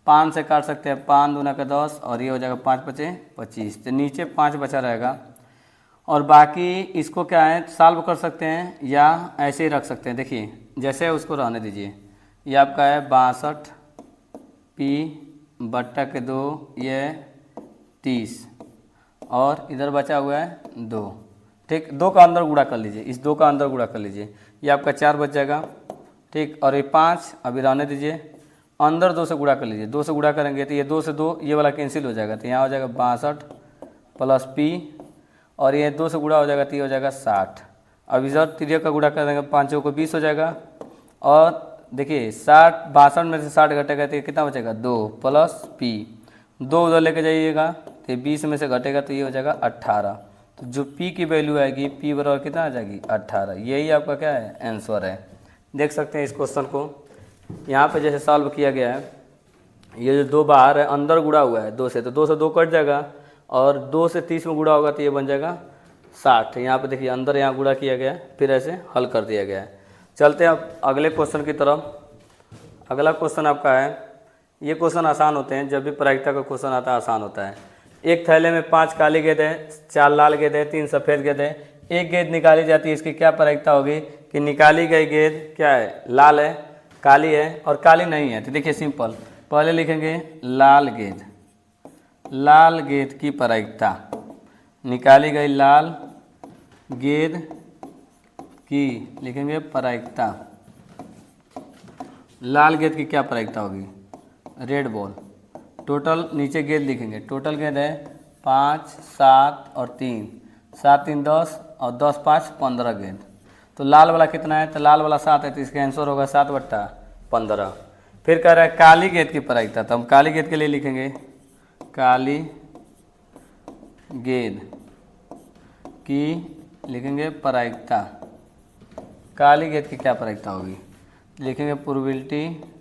5 से काट सकते हैं, 5 दूना का 10 और ये हो जाएगा 5 पचे 25, तो नीचे 5 बचा रहेगा। और बाकी इसको क्या है सॉल्व कर सकते हैं या ऐसे ही रख सकते हैं। देखिए जैसे उसको रहने दीजिए, ये आपका है 62 P बट्टा के 2 ये 30 और इधर बचा हुआ है 2। ठीक, 2 का अंदर गुणा कर लीजिए, इस 2 का अंदर गुणा कर लीजिए, ये आपका 4 बच जाएगा। ठीक, और ये 5 अभी रहने दीजिए, अंदर 2 से गुणा कर लीजिए, 2 से गुणा करेंगे तो ये 2 से 2 ये वाला कैंसिल हो जाएगा, तो यहाँ हो जाएगा 62 प्लस P, और ये 2 से गुणा हो जाएगा तो ये हो जाएगा 60। अब इधर 3 का गुणा कर देंगे, 5 को 20 हो जाएगा, और देखिए 60 62 में से 60 घटेगा तो ये कितना बचेगा 2 प्लस P, 2 उधर लेके जाइएगा तो 20 में से घटेगा तो ये हो जाएगा 18। तो जो P की वैल्यू आएगी P बराबर कितना आ जाएगी 18। यही आपका क्या है आंसर है। देख सकते हैं इस क्वेश्चन को यहाँ पे जैसे सॉल्व किया गया है, ये जो 2 बाहर है अंदर गुणा हुआ है 2 से, तो 2 से 2 कट जाएगा, और 2 से 30 में गुणा होगा तो ये बन जाएगा 60। यहाँ पे देखिए अंदर यहाँ गुणा किया गया है, फिर ऐसे हल कर दिया गया है। चलते हैं अब अगले क्वेश्चन की तरफ। अगला क्वेश्चन आपका है, ये क्वेश्चन आसान होते हैं, जब भी प्रायिकता का क्वेश्चन आता है आसान होता है। एक थैले में 5 काली गेंद है, 4 लाल गेंद है, 3 सफ़ेद गेंद है, एक गेंद निकाली जाती है, इसकी क्या प्रायिकता होगी कि निकाली गई गेंद क्या है लाल है, काली है और काली नहीं है। तो देखिए सिंपल, पहले लिखेंगे लाल गेंद, लाल गेंद की प्रायिकता, निकाली गई लाल गेंद की लिखेंगे प्रायिकता, लाल गेंद की क्या प्रायिकता होगी रेड बॉल। टोटल नीचे गेंद लिखेंगे, टोटल गेंद है 5 7 और 3, 7 3 10 और 10 5 15 गेंद। तो लाल वाला कितना है, तो लाल वाला 7 है, तो इसका आंसर होगा 7/15। फिर कह रहा है काली गेंद की प्रायिकता, तो हम काली गेंद के लिए लिखेंगे काली गेंद की लिखेंगे प्रायिकता, काली गेंद की क्या प्रायिकता होगी लिखेंगे प्रोबेबिलिटी,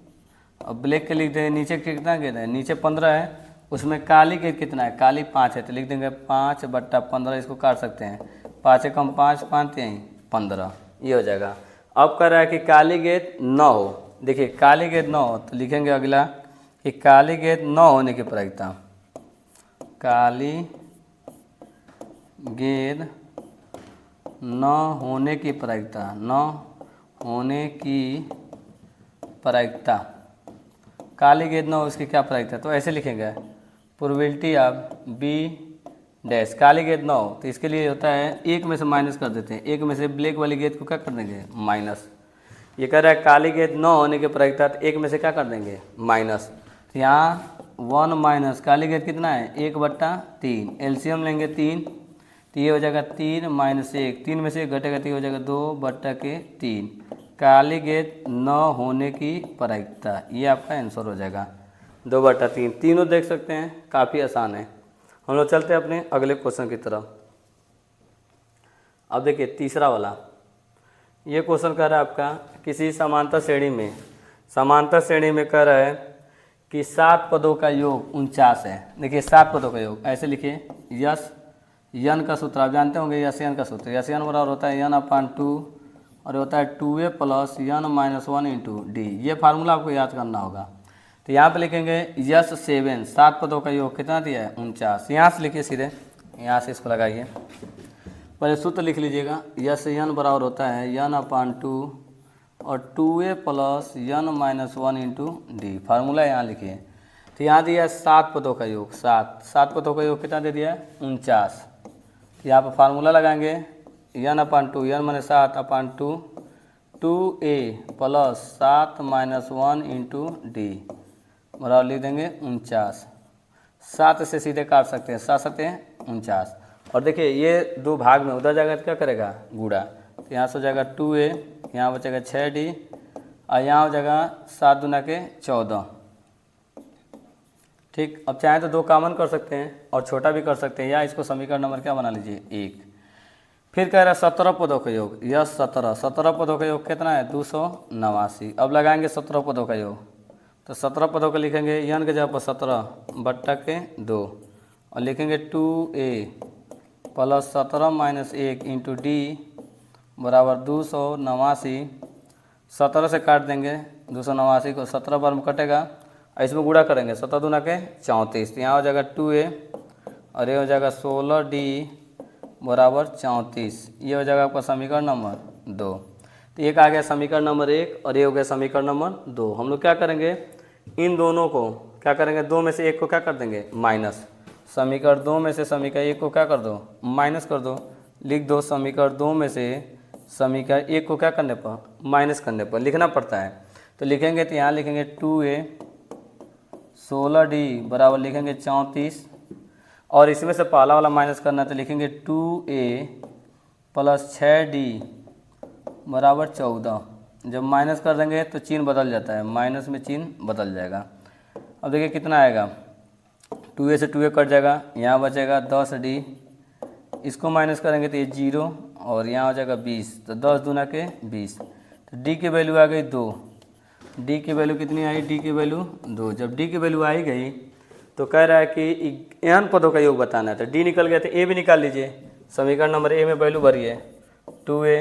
और ब्लैक के लिख देंगे नीचे कितना गेंद है, नीचे 15 है, उसमें काली गेंद कितना है, काली 5 है, तो लिख देंगे 5/15। इसको काट सकते हैं, 5 कम 5 5 15, ये हो जाएगा। अब कह रहा है कि काली गेंद 9 हो, देखिए काली गेंद 9 हो, तो लिखेंगे अगला कि काली गेंद 9 होने की प्रायिकता, काली गेंद 9 होने की प्रायिकता, 9 होने की प्रायिकता, काली गेंद 9 उसकी क्या प्रायिकता, तो ऐसे लिखेंगे प्रोबेबिलिटी ऑफ बी डैश काली गेंद 9, तो इसके लिए होता है 1 में से माइनस कर देते हैं, 1 में से ब्लैक वाली गेंद को क्या कर देंगे माइनस। ये कह रहा है काली गेंद 9 होने की प्रायिकता, तो 1 में से क्या कर देंगे माइनस। तो यहाँ 1 माइनस का लिगेट कितना है 1/3, एलसीएम लेंगे 3 तो ये हो जाएगा 3 माइनस 1, 3 में से 1 घटेगा तो ये हो जाएगा 2/3। काली गेट न होने की प्रायिकता, ये आपका आंसर हो जाएगा 2/3। तीनों देख सकते हैं, काफ़ी आसान है। हम लोग चलते हैं अपने अगले क्वेश्चन की तरफ। अब देखिए तीसरा वाला, ये क्वेश्चन कह रहा है आपका किसी समांतर श्रेणी में कह रहा है कि 7 पदों का योग 49 है। देखिए 7 पदों का योग ऐसे लिखिए, यस यन का सूत्र आप जानते होंगे, यस यन का सूत्र, यस यन बराबर होता है n/2 और होता है 2a + n-1 × d। ये फार्मूला आपको याद करना होगा। तो यहाँ पे लिखेंगे यस 7 पदों का योग कितना दिया है 49। यहाँ से लिखिए सीधे, यहाँ से इसको लगाइए, पहले सूत्र लिख लीजिएगा, यस यन बराबर होता है n/2 और 2a + n-1 × d। फार्मूला यहाँ लिखिए। तो यहाँ दिया है 7 पदों का योग, 7 पदों का योग कितना दे दिया है 49। तो यहाँ पर फार्मूला लगाएंगे n/2, n माने 7/2 2a + 7-1 × d बराबर लिख देंगे 49। 7 से सीधे काट सकते हैं, 7 सकते हैं 49। और देखिए ये 2 भाग में उधर जाएगा तो क्या करेगा गुणा, तो यहाँ से हो जाएगा 2a, यहाँ बचेगा 6d और यहाँ हो जाएगा 7 दूना के 14। ठीक, अब चाहे तो 2 कॉमन कर सकते हैं और छोटा भी कर सकते हैं, या इसको समीकरण नंबर क्या बना लीजिए 1। फिर कह रहा है 17 पदों का योग, यस 17 पदों का योग कितना है 289। अब लगाएंगे 17 पदों का योग, तो 17 पदों का लिखेंगे n के जगह पर 17/2 और लिखेंगे 2a + 17 - 1 × d बराबर 289। 17 से काट देंगे 289 को, 17 बार में कटेगा और इसमें गुणा करेंगे 17 दूना के 34। तो यहाँ हो जाएगा 2a और ये हो जाएगा 16d बराबर 34। ये हो जाएगा आपका समीकरण नंबर 2। तो एक आ गया समीकरण नंबर 1 और ये हो गया समीकरण नंबर 2। हम लोग क्या करेंगे, इन दोनों को क्या करेंगे, 2 में से 1 को क्या कर देंगे माइनस, समीकरण 2 में से समीकरण 1 को क्या कर दो माइनस कर दो, लिख दो समीकरण 2 में से समीकरण 1 को क्या करने पर माइनस करने पर लिखना पड़ता है। तो लिखेंगे तो यहाँ लिखेंगे 2a 16d बराबर लिखेंगे 34 और इसमें से पहला वाला माइनस करना है तो लिखेंगे 2a + 6d बराबर 14। जब माइनस कर देंगे तो चिन्ह बदल जाता है, माइनस में चिन्ह बदल जाएगा। अब देखिए कितना आएगा, 2a से 2a कट जाएगा, यहाँ बचेगा 10d, इसको माइनस करेंगे तो ये 0 और यहाँ हो जाएगा 20, तो 10 दूना के 20। तो d की वैल्यू आ गई 2, d की वैल्यू कितनी आई, d की वैल्यू 2। जब d की वैल्यू आई गई तो कह रहा है कि n पदों का योग बताना है, तो d निकल गया तो a भी निकाल लीजिए। समीकरण नंबर a में वैल्यू भरिए, 2a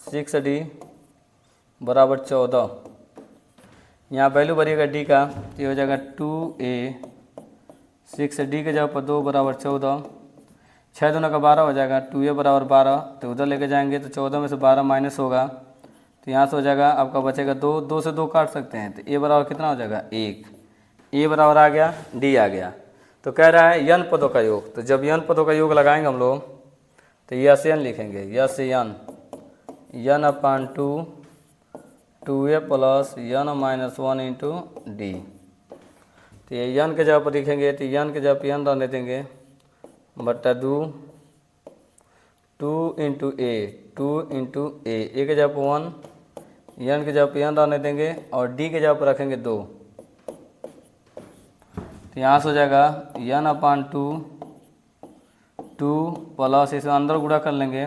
6d बराबर 14, यहाँ वैल्यू भरिएगा d का, तो ये हो जाएगा 2a 6d के जगह पर 2 बराबर 14, 6 दूना का 12 हो जाएगा, 2a बराबर 12, तो उधर लेके जाएंगे तो 14 में से 12 माइनस होगा, तो यहाँ से हो जाएगा आपका बचेगा 2, 2 से 2 काट सकते हैं, तो a बराबर कितना हो जाएगा 1, a बराबर आ गया, d आ गया। तो कह रहा है n पदों का योग, तो जब n पदों का योग लगाएंगे हम लोग तो यस n लिखेंगे, yes n/2 2a + n-1 × d। तो ये n के जगह पर लिखेंगे तो n के जगह पर n रहने देंगे बट्टा 2 × a के जगह पर 1, n के जगह पर n रहने देंगे और d के जगह पर रखेंगे 2। तो यहाँ से हो जाएगा n/2 2 प्लस इसे अंदर गुणा कर लेंगे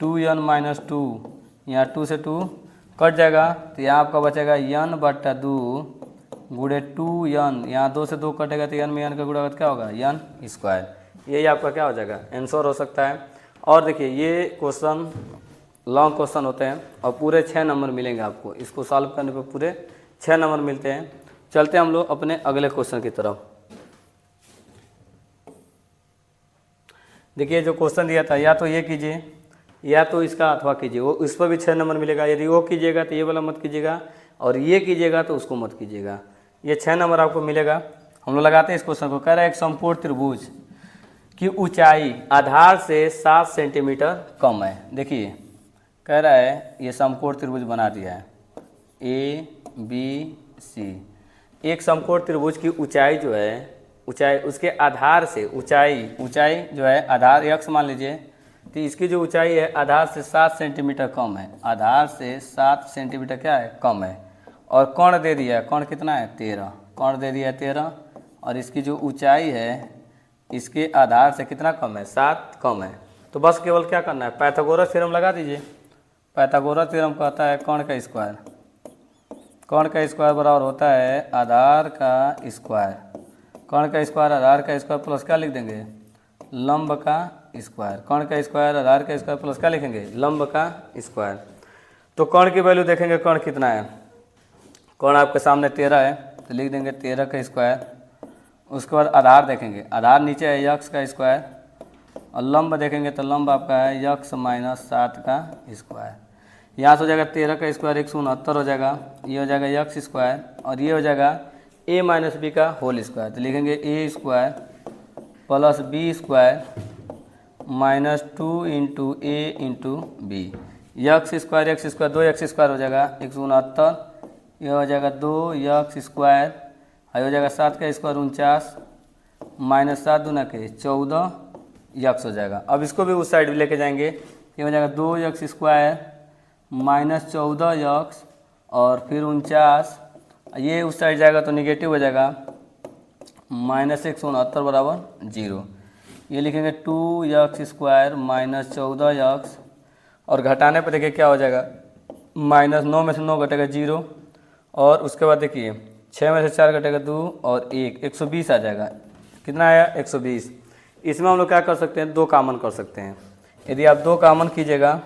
2n - 2, यहाँ 2 से 2 कट जाएगा, तो यहाँ आपका बचेगा n/2 गुणे 2n, यहाँ 2 से 2 कटेगा तो n में n का गुणा क्या होगा n²। यही आपका क्या हो जाएगा आंसर हो सकता है। और देखिए ये क्वेश्चन लॉन्ग क्वेश्चन होते हैं और पूरे 6 नंबर मिलेंगे आपको, इसको सॉल्व करने पर पूरे 6 नंबर मिलते हैं। चलते हैं हम लोग अपने अगले क्वेश्चन की तरफ। देखिए जो क्वेश्चन दिया था या तो ये कीजिए या तो इसका अथवा कीजिए, वो इस पर भी 6 नंबर मिलेगा। यदि वो कीजिएगा तो ये वाला मत कीजिएगा और ये कीजिएगा तो उसको मत कीजिएगा, ये 6 नंबर आपको मिलेगा। हम लोग लगाते हैं इस क्वेश्चन को। कह रहा है एक समपूर्ण त्रिभुज की ऊंचाई आधार से 7 सेंटीमीटर कम है। देखिए कह रहा है ये समकोण त्रिभुज बना दिया है A B C। एक समकोण त्रिभुज की ऊंचाई जो है, ऊंचाई उसके आधार से ऊंचाई जो है आधार x मान लीजिए, तो इसकी जो ऊंचाई है आधार से 7 सेंटीमीटर कम है, आधार से 7 सेंटीमीटर क्या है, कम है। और कोण दे दिया है, कोण कितना है 13, कोण दे दिया है 13, और इसकी जो ऊंचाई है इसके आधार से कितना कम है, 7 कम है। तो बस केवल क्या करना है, पाइथागोरस थ्योरम लगा दीजिए। पाइथागोरस थ्योरम कहता है कोण का स्क्वायर, कोण का स्क्वायर बराबर होता है आधार का स्क्वायर, कोण का स्क्वायर आधार का स्क्वायर प्लस क्या लिख देंगे, लंब का स्क्वायर। कोण का स्क्वायर आधार का स्क्वायर प्लस क्या लिखेंगे, लंब का स्क्वायर। तो कोण की वैल्यू देखेंगे, कोण कितना है, कोण आपके सामने 13 है, तो लिख देंगे 13 का स्क्वायर। उसके बाद आधार देखेंगे, आधार नीचे है यक्स का स्क्वायर, और लंब देखेंगे तो लंब आपका है यक्स माइनस 7 का स्क्वायर। यहाँ से हो जाएगा 13 का स्क्वायर 169 हो जाएगा, ये हो जाएगा यक्स स्क्वायर, और ये हो जाएगा a माइनस बी का होल स्क्वायर। तो लिखेंगे a square plus B square minus 2 into A into B. X square 2 x square हो जाएगा 169, ये हो जाएगा 2 यक्स स्क्वायर, हो जाएगा 7 का स्क्वायर 49 माइनस 7 दूना के 14 यक्स हो जाएगा। अब इसको भी उस साइड भी लेके जाएंगे, ये हो जाएगा 2 यक्स स्क्वायर माइनस 14 यक्स और फिर 49, ये उस साइड जाएगा तो निगेटिव हो जाएगा माइनस 169 बराबर 0। ये लिखेंगे 2 यक्स स्क्वायर माइनस 14 यक्स, और घटाने पर देखिए क्या हो जाएगा, माइनस 9 में से 9 घटेगा 0, और उसके बाद देखिए 6 में से 4 घटेगा 2 और 1, 120 आ जाएगा। कितना आया 120। इसमें हम लोग क्या कर सकते हैं, 2 कॉमन कर सकते हैं। यदि आप 2 कॉमन कीजिएगा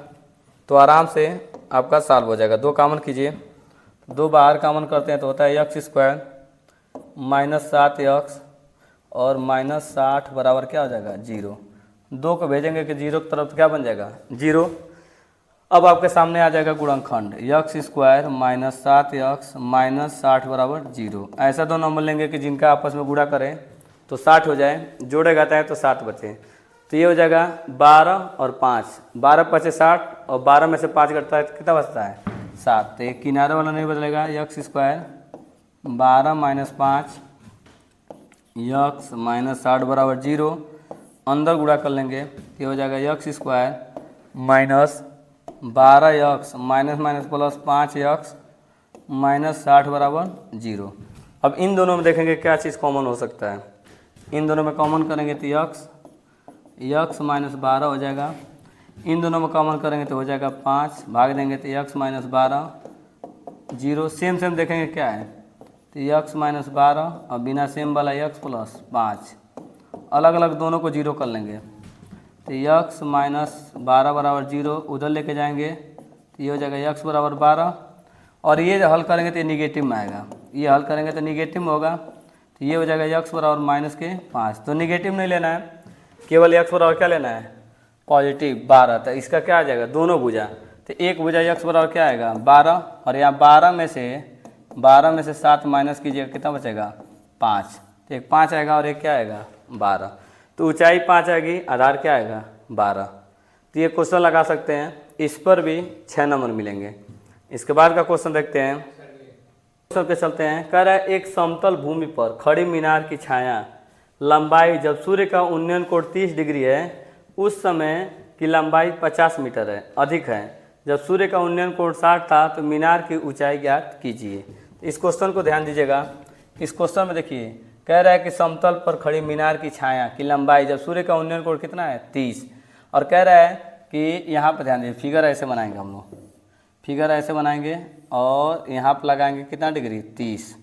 तो आराम से आपका सॉल्व हो जाएगा। 2 कॉमन कीजिए, 2 बाहर कॉमन करते हैं तो होता है यक्स स्क्वायर माइनस 7 यक्स और माइनस 60 बराबर क्या हो जाएगा 0। 2 को भेजेंगे कि 0 की तरफ तो क्या बन जाएगा 0। अब आपके सामने आ जाएगा गुणनखंड x squared minus 7 x minus 60 बराबर 0। ऐसा 2 नंबर लेंगे कि जिनका आपस में गुणा करें तो 60 हो जाए, जोड़े जाता है तो 7 बचे। तो ये हो जाएगा 12 और 5, 12 पचे 60 और 12 में से 5 घटता है तो कितना बचता है 7। तो एक किनारे वाला नहीं बदलेगा, x square 12 minus 5 x minus 60 बराबर 0। अंदर गुणा कर लेंगे, ये हो जाएगा x squared minus 12 x minus minus plus 5 x minus 60 बराबर 0। अब इन दोनों में देखेंगे क्या चीज़ कॉमन हो सकता है। इन दोनों में कॉमन करेंगे तो यक्स माइनस 12 हो जाएगा। इन दोनों में कॉमन करेंगे तो हो जाएगा 5, भाग देंगे तो यक्स माइनस 12 0। सेम देखेंगे क्या है, तो यक्स माइनस 12 और बिना सेम वाला यक्स प्लस 5, अलग अलग दोनों को 0 कर लेंगे तो यक्स माइनस 12 बराबर 0। उधर लेके जाएंगे तो ये हो जाएगा यक्स बराबर 12, और ये हल करेंगे तो ये निगेटिव में आएगा, ये हल करेंगे तो निगेटिव में होगा, तो ये हो जाएगा यक्स बराबर माइनस के 5। तो निगेटिव नहीं लेना है, केवल यक्स बराबर क्या लेना है पॉजिटिव 12। तो इसका क्या आ जाएगा दोनों भुजा, तो एक भुजा यक्स बराबर क्या आएगा 12, और यहाँ 12 में से 7 माइनस कीजिएगा कितना बचेगा 5, तो एक 5 आएगा और एक क्या आएगा 12। तो ऊंचाई 5 आएगी, आधार क्या आएगा 12। तो ये क्वेश्चन लगा सकते हैं, इस पर भी 6 नंबर मिलेंगे। इसके बाद का क्वेश्चन देखते हैं, क्वेश्चन पे चलते हैं। कह रहा है एक समतल भूमि पर खड़ी मीनार की छाया लंबाई जब सूर्य का उन्नयन कोण 30 डिग्री है उस समय की लंबाई 50 मीटर है, अधिक है जब सूर्य का उन्नयन कोण 60 था तो मीनार की ऊंचाई ज्ञात कीजिए। इस क्वेश्चन को ध्यान दीजिएगा। इस क्वेश्चन में देखिए कह रहा है कि समतल पर खड़ी मीनार की छाया की लंबाई जब सूर्य का उन्नयन कोण कितना है 30, और कह रहा है कि यहाँ पर ध्यान दीजिए फिगर ऐसे बनाएंगे हम लोग, फिगर ऐसे बनाएंगे और यहाँ पर लगाएंगे कितना डिग्री 30,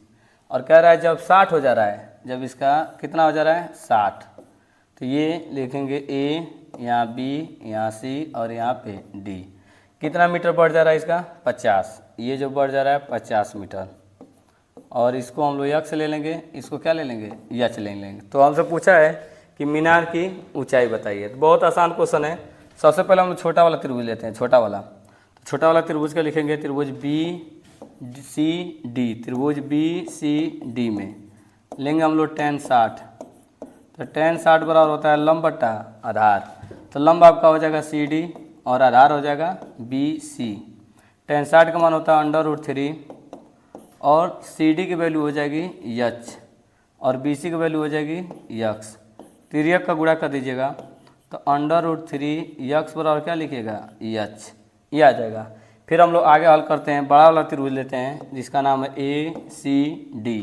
और कह रहा है जब 60 हो जा रहा है, जब इसका कितना हो जा रहा है 60, तो ये लिखेंगे A, यहाँ B, यहाँ C और यहाँ पे D। कितना मीटर बढ़ जा रहा है इसका 50, ये जो बढ़ जा रहा है 50 मीटर, और इसको हम लोग यक्स ले लेंगे, इसको क्या ले लेंगे यच ले लेंगे। तो हमसे पूछा है कि मीनार की ऊंचाई बताइए। तो बहुत आसान क्वेश्चन है। सबसे पहले हम छोटा वाला त्रिभुज लेते हैं, छोटा वाला। तो छोटा वाला त्रिभुज का लिखेंगे त्रिभुज BCD, त्रिभुज BCD में लेंगे हम लोग tan 60। तो tan 60 बराबर होता है लंब बट्टा आधार, तो लंब आपका हो जाएगा CD और आधार हो जाएगा BC। tan 60 का मान होता है √3 और सी डी की वैल्यू हो जाएगी यच और बी सी की वैल्यू हो जाएगी यक्स। तिर्यक का गुणा कर दीजिएगा तो √3 यक्स बराबर क्या लिखिएगा यच, ये आ जाएगा। फिर हम लोग आगे हल करते हैं, बड़ा वाला त्रिभुज लेते हैं जिसका नाम है ए सी डी।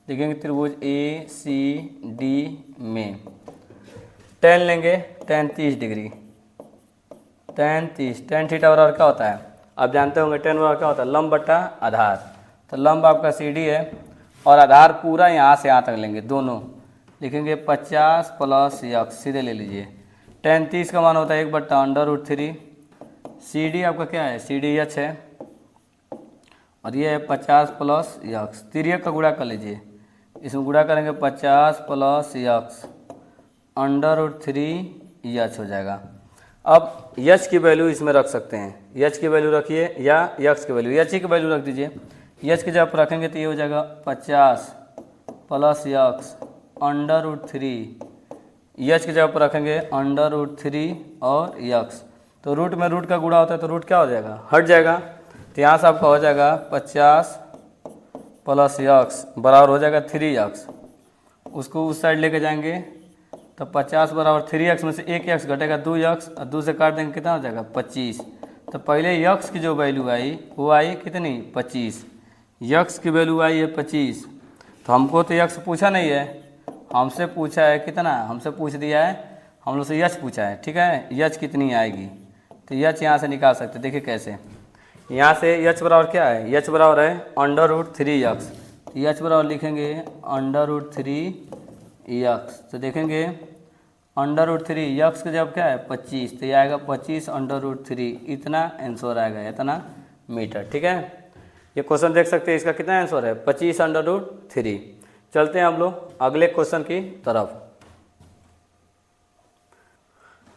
देखेंगे त्रिभुज ए सी डी में टेन लेंगे, टेन 30 डिग्री, टेन 30, टेन थीटा बराबर क्या होता है आप जानते होंगे, टेन बराबर क्या होता है लंब बटा आधार। तो लंब आपका सी डी है और आधार पूरा यहाँ से यहाँ तक लेंगे, दोनों लिखेंगे 50 प्लस यक्स, सीधे ले लीजिए। टेन 30 का मान होता है 1/√3। सी डी आपका क्या है, सी डी एच है और ये है 50 प्लस यक्स। तिर्यक का गुणा कर लीजिए, इसमें गुणा करेंगे 50 प्लस यक्स √3 यच हो जाएगा। अब यच की वैल्यू इसमें रख सकते हैं, यच की वैल्यू रखिए या यक्स की वैल्यू, यच की वैल्यू रख दीजिए। यच की जब रखेंगे तो ये हो जाएगा 50 प्लस यक्स √3, यच की जगह पर रखेंगे √3 और यक्स। तो रूट में रूट का गुणा होता है तो रूट क्या हो जाएगा, हट जाएगा। तो यहाँ से आपका हो जाएगा 50 प्लस यक्स बराबर हो जाएगा 3x। उसको उस साइड लेके जाएंगे तो 50 बराबर 3x में से एक x घटेगा 2x और 2 से काट देंगे कितना हो जाएगा 25। तो पहले यक्स की जो वैल्यू आई वो आई कितनी 25, यक्स की वैल्यू आई है 25। तो हमको तो यक्स पूछा नहीं है, हमसे पूछा है कितना, हमसे पूछ दिया है हम लोग से यच पूछा है, ठीक है। यच कितनी आएगी तो यच यहाँ से निकाल सकते, देखिए कैसे। यहाँ से यच बराबर क्या है, यच बराबर है √3 यक्स। यच बराबर लिखेंगे √3 यक्स। तो देखेंगे √3 यक्स का जब क्या है 25, तो ये आएगा 25 √3, इतना आंसर आएगा, इतना मीटर, ठीक है। ये क्वेश्चन देख सकते हैं, इसका कितना आंसर है 25 √3। चलते हैं हम लोग अगले क्वेश्चन की तरफ।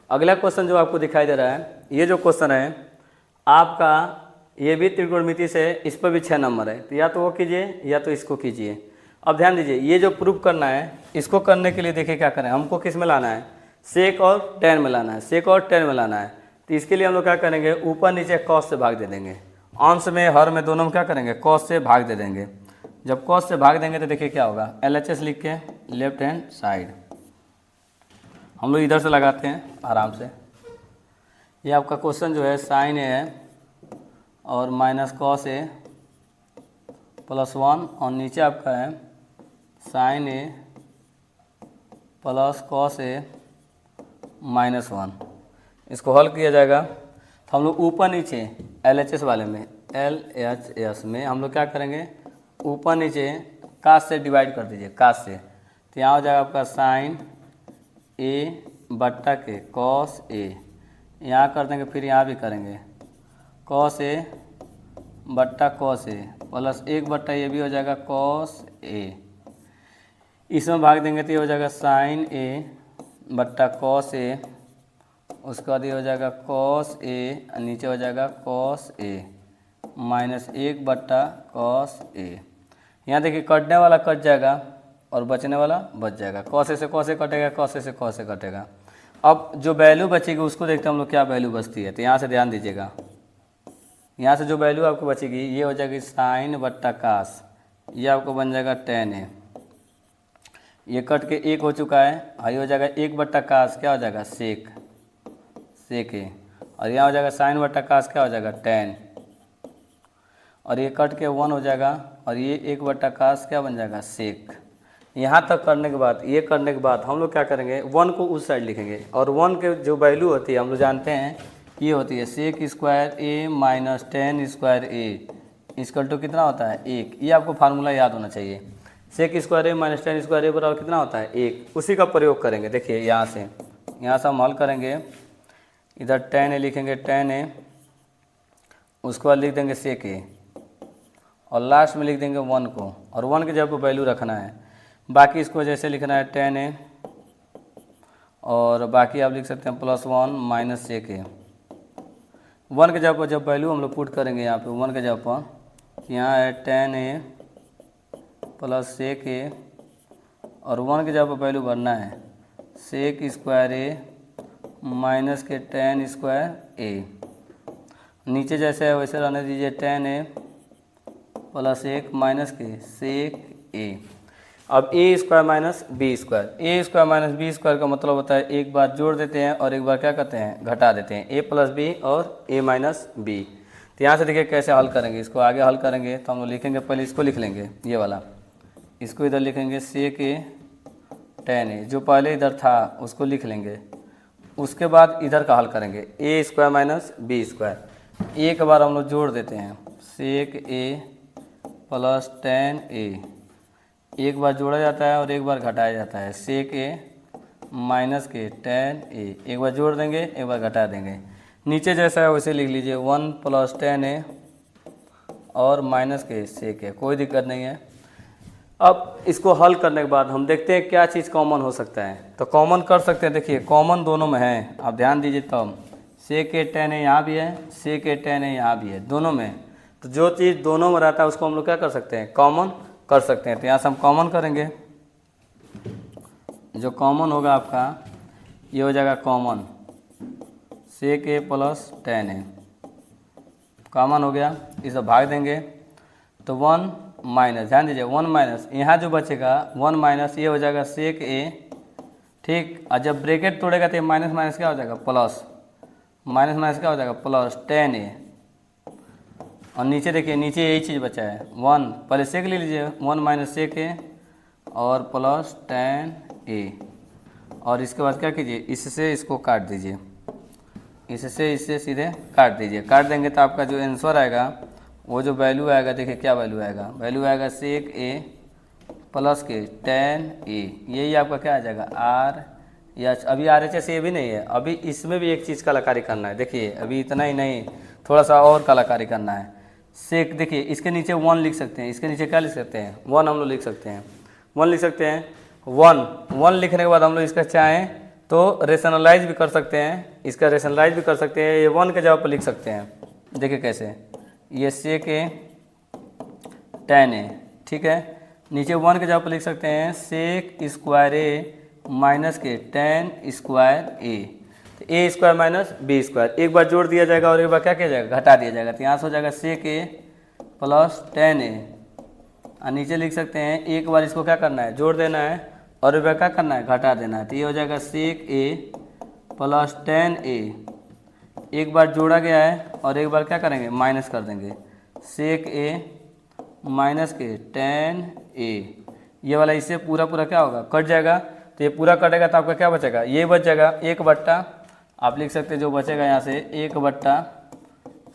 अगला क्वेश्चन जो आपको दिखाई दे रहा है, ये जो क्वेश्चन है आपका, ये भी त्रिकोणमिति से, इस पर भी 6 नंबर है। तो या तो वो कीजिए या तो इसको कीजिए। अब ध्यान दीजिए, ये जो प्रूफ करना है, इसको करने के लिए देखिए क्या करें, हमको किस में लाना है, सेक और टेन में लाना है, सेक और टेन में लाना है। तो इसके लिए हम लोग क्या करेंगे, ऊपर नीचे कॉस से भाग दे देंगे, अंश में हर में दोनों में क्या करेंगे कॉस से भाग दे देंगे। जब कॉस से भाग देंगे तो देखिए क्या होगा, LHS लिख के लेफ्ट हैंड साइड हम लोग इधर से लगाते हैं आराम से। ये आपका क्वेश्चन जो है साइन ए है और माइनस कॉस ए +1 और नीचे आपका है sign A plus cos A -1। इसको हल किया जाएगा तो हम लोग ऊपर नीचे LHS वाले में, LHS में हम लोग क्या करेंगे, ऊपर नीचे कास से डिवाइड कर दीजिए, कास से। तो यहाँ हो जाएगा आपका साइन ए बट्टा के कॉस ए, यहाँ कर देंगे, फिर यहाँ भी करेंगे कॉस ए बट्टा कॉस ए प्लस 1 बट्टा ये भी हो जाएगा कॉस ए। इसमें भाग देंगे तो ये हो जाएगा साइन ए बट्टा कॉस ए, उसके बाद ये हो जाएगा कॉस ए, नीचे हो जाएगा कॉस ए -1 बट्टा कॉस ए। यहाँ देखिए कटने वाला कट जाएगा और बचने वाला बच जाएगा, कॉस ए से कॉस ए कटेगा, कॉस ए से कॉस ए कटेगा। अब जो वैल्यू बचेगी उसको देखते हैं हम लोग क्या वैल्यू बचती है। तो यहाँ से ध्यान दीजिएगा, यहाँ से जो वैल्यू आपको बचेगी ये हो जाएगी साइन बट्टा कास, ये आपको बन जाएगा टेन ए, ये कट के 1 हो चुका है, और ये हो जाएगा 1 बट्टा कास क्या हो जाएगा सेक, सेक ए, और यहाँ हो जाएगा साइन बट्टा कास क्या हो जाएगा टेन, और ये कट के 1 हो जाएगा, और ये 1 बट्टा कास क्या बन जाएगा सेक। यहाँ तक करने के बाद, ये करने के बाद हम लोग क्या करेंगे, 1 को उस साइड लिखेंगे, और 1 के जो वैल्यू होती है हम लोग जानते हैं ये होती है sec square A minus tan square A equal to कितना होता है 1। ये आपको फार्मूला याद होना चाहिए, सेक square A minus tan square ए बराबर कितना होता है 1। उसी का प्रयोग करेंगे। देखिए यहाँ से हम हल करेंगे, इधर टेन ए लिखेंगे, टेन ए, उसके बाद लिख देंगे सेक ए, और लास्ट में लिख देंगे 1 को, और 1 के जगह पर वैल्यू रखना है। बाकी इसको जैसे लिखना है टेन ए, और बाकी आप लिख सकते हैं +1 माइनस सेक ए। 1 के जगह पर जब वैल्यू हम लोग पुट करेंगे यहाँ पे 1 के जगह पर, यहाँ है टेन ए प्लस सेक ए, और 1 के जगह पर वैल्यू भरना है सेक स्क्वायर ए माइनस के टेन स्क्वायर ए। नीचे जैसे है वैसे रहने दीजिए टेन ए प्लस 1 माइनस के सेक ए। अब ए squared minus B square, A squared minus B square का मतलब होता है एक बार जोड़ देते हैं और एक बार क्या करते हैं घटा देते हैं, ए प्लस बी और ए माइनस बी। तो यहाँ से देखिए कैसे हल करेंगे, इसको आगे हल करेंगे तो हम लोग लिखेंगे, पहले इसको लिख लेंगे, ये वाला इसको इधर लिखेंगे सेक ए tan ए, जो पहले इधर था उसको लिख लेंगे। उसके बाद इधर का हल करेंगे, ए स्क्वायर माइनस बी स्क्वायर, एक बार हम लोग जोड़ देते हैं सेक ए प्लस tan ए, एक बार जोड़ा जाता है और एक बार घटाया जाता है, सेक ए माइनस के tan ए, एक बार जोड़ देंगे एक बार घटा देंगे। नीचे जैसा है वैसे लिख लीजिए 1 प्लस tan ए और माइनस के सेक ए, कोई दिक्कत नहीं है। अब इसको हल करने के बाद हम देखते हैं क्या चीज़ कॉमन हो सकता है। तो कॉमन कर सकते हैं, देखिए कॉमन दोनों में है, आप ध्यान दीजिए तब। सेक ए tan ए यहाँ भी है, सेक ए tan ए यहाँ भी है, दोनों में। तो जो चीज़ दोनों में रहता है उसको हम लोग क्या कर सकते हैं, कॉमन कर सकते हैं। तो यहाँ से हम कॉमन करेंगे, जो कॉमन होगा आपका ये हो जाएगा कॉमन सेक ए प्लस tan ए, कॉमन हो गया, इसे भाग देंगे तो 1 माइनस, ध्यान दीजिए 1 माइनस, यहाँ जो बचेगा 1 माइनस ये हो जाएगा सेक ए, ठीक। और जब ब्रैकेट तोड़ेगा तो ये माइनस माइनस क्या हो जाएगा प्लस, माइनस माइनस क्या हो जाएगा प्लस tan ए। और नीचे देखिए नीचे यही चीज़ बचा है 1, पहले सेक ले लीजिए 1 माइनस सेक ए और प्लस tan ए। और इसके बाद क्या कीजिए, इससे इसको काट दीजिए, इससे इससे सीधे काट दीजिए, काट देंगे तो आपका जो आंसर आएगा वो जो वैल्यू आएगा, देखिए क्या वैल्यू आएगा, वैल्यू आएगा सेक ए प्लस के tan ए, यही आपका क्या आ जाएगा आर या अभी आर एच एस ए भी नहीं है, अभी इसमें भी एक चीज़ कलाकारी करना है। देखिए अभी इतना ही नहीं, थोड़ा सा और कलाकारी करना है। सेक देखिए इसके नीचे 1 लिख सकते हैं, इसके नीचे क्या लिख सकते हैं 1 हम लोग लिख सकते हैं, 1 लिख सकते हैं। 1 लिखने के बाद हम लोग इसका चाहें तो रेशनलाइज भी कर सकते हैं, इसका रेशनलाइज भी कर सकते हैं, ये 1 के जगह पर लिख सकते हैं। देखिए कैसे, ये सेक ए tan ए, ठीक है, नीचे 1 के जगह पर लिख सकते हैं सेक स्क्वायर ए माइनस के tan स्क्वायर ए। तो ए स्क्वायर माइनस बी स्क्वायर, एक बार जोड़ दिया जाएगा और एक बार क्या किया जाएगा घटा दिया जाएगा। तो यहाँ से हो जाएगा सेक ए प्लस tan ए, और नीचे लिख सकते हैं एक बार इसको क्या करना है जोड़ देना है और एक बार क्या करना है घटा देना है। तो ये हो जाएगा सेक ए प्लस tan ए, एक बार जोड़ा गया है और एक बार क्या करेंगे माइनस कर देंगे, सेक ए माइनस के tan ए, ये वाला इससे पूरा पूरा क्या होगा कट जाएगा। तो ये पूरा कटेगा तो आपका क्या बचेगा, ये बच जाएगा 1 बट्टा, आप लिख सकते हैं जो बचेगा यहाँ से 1 बट्टा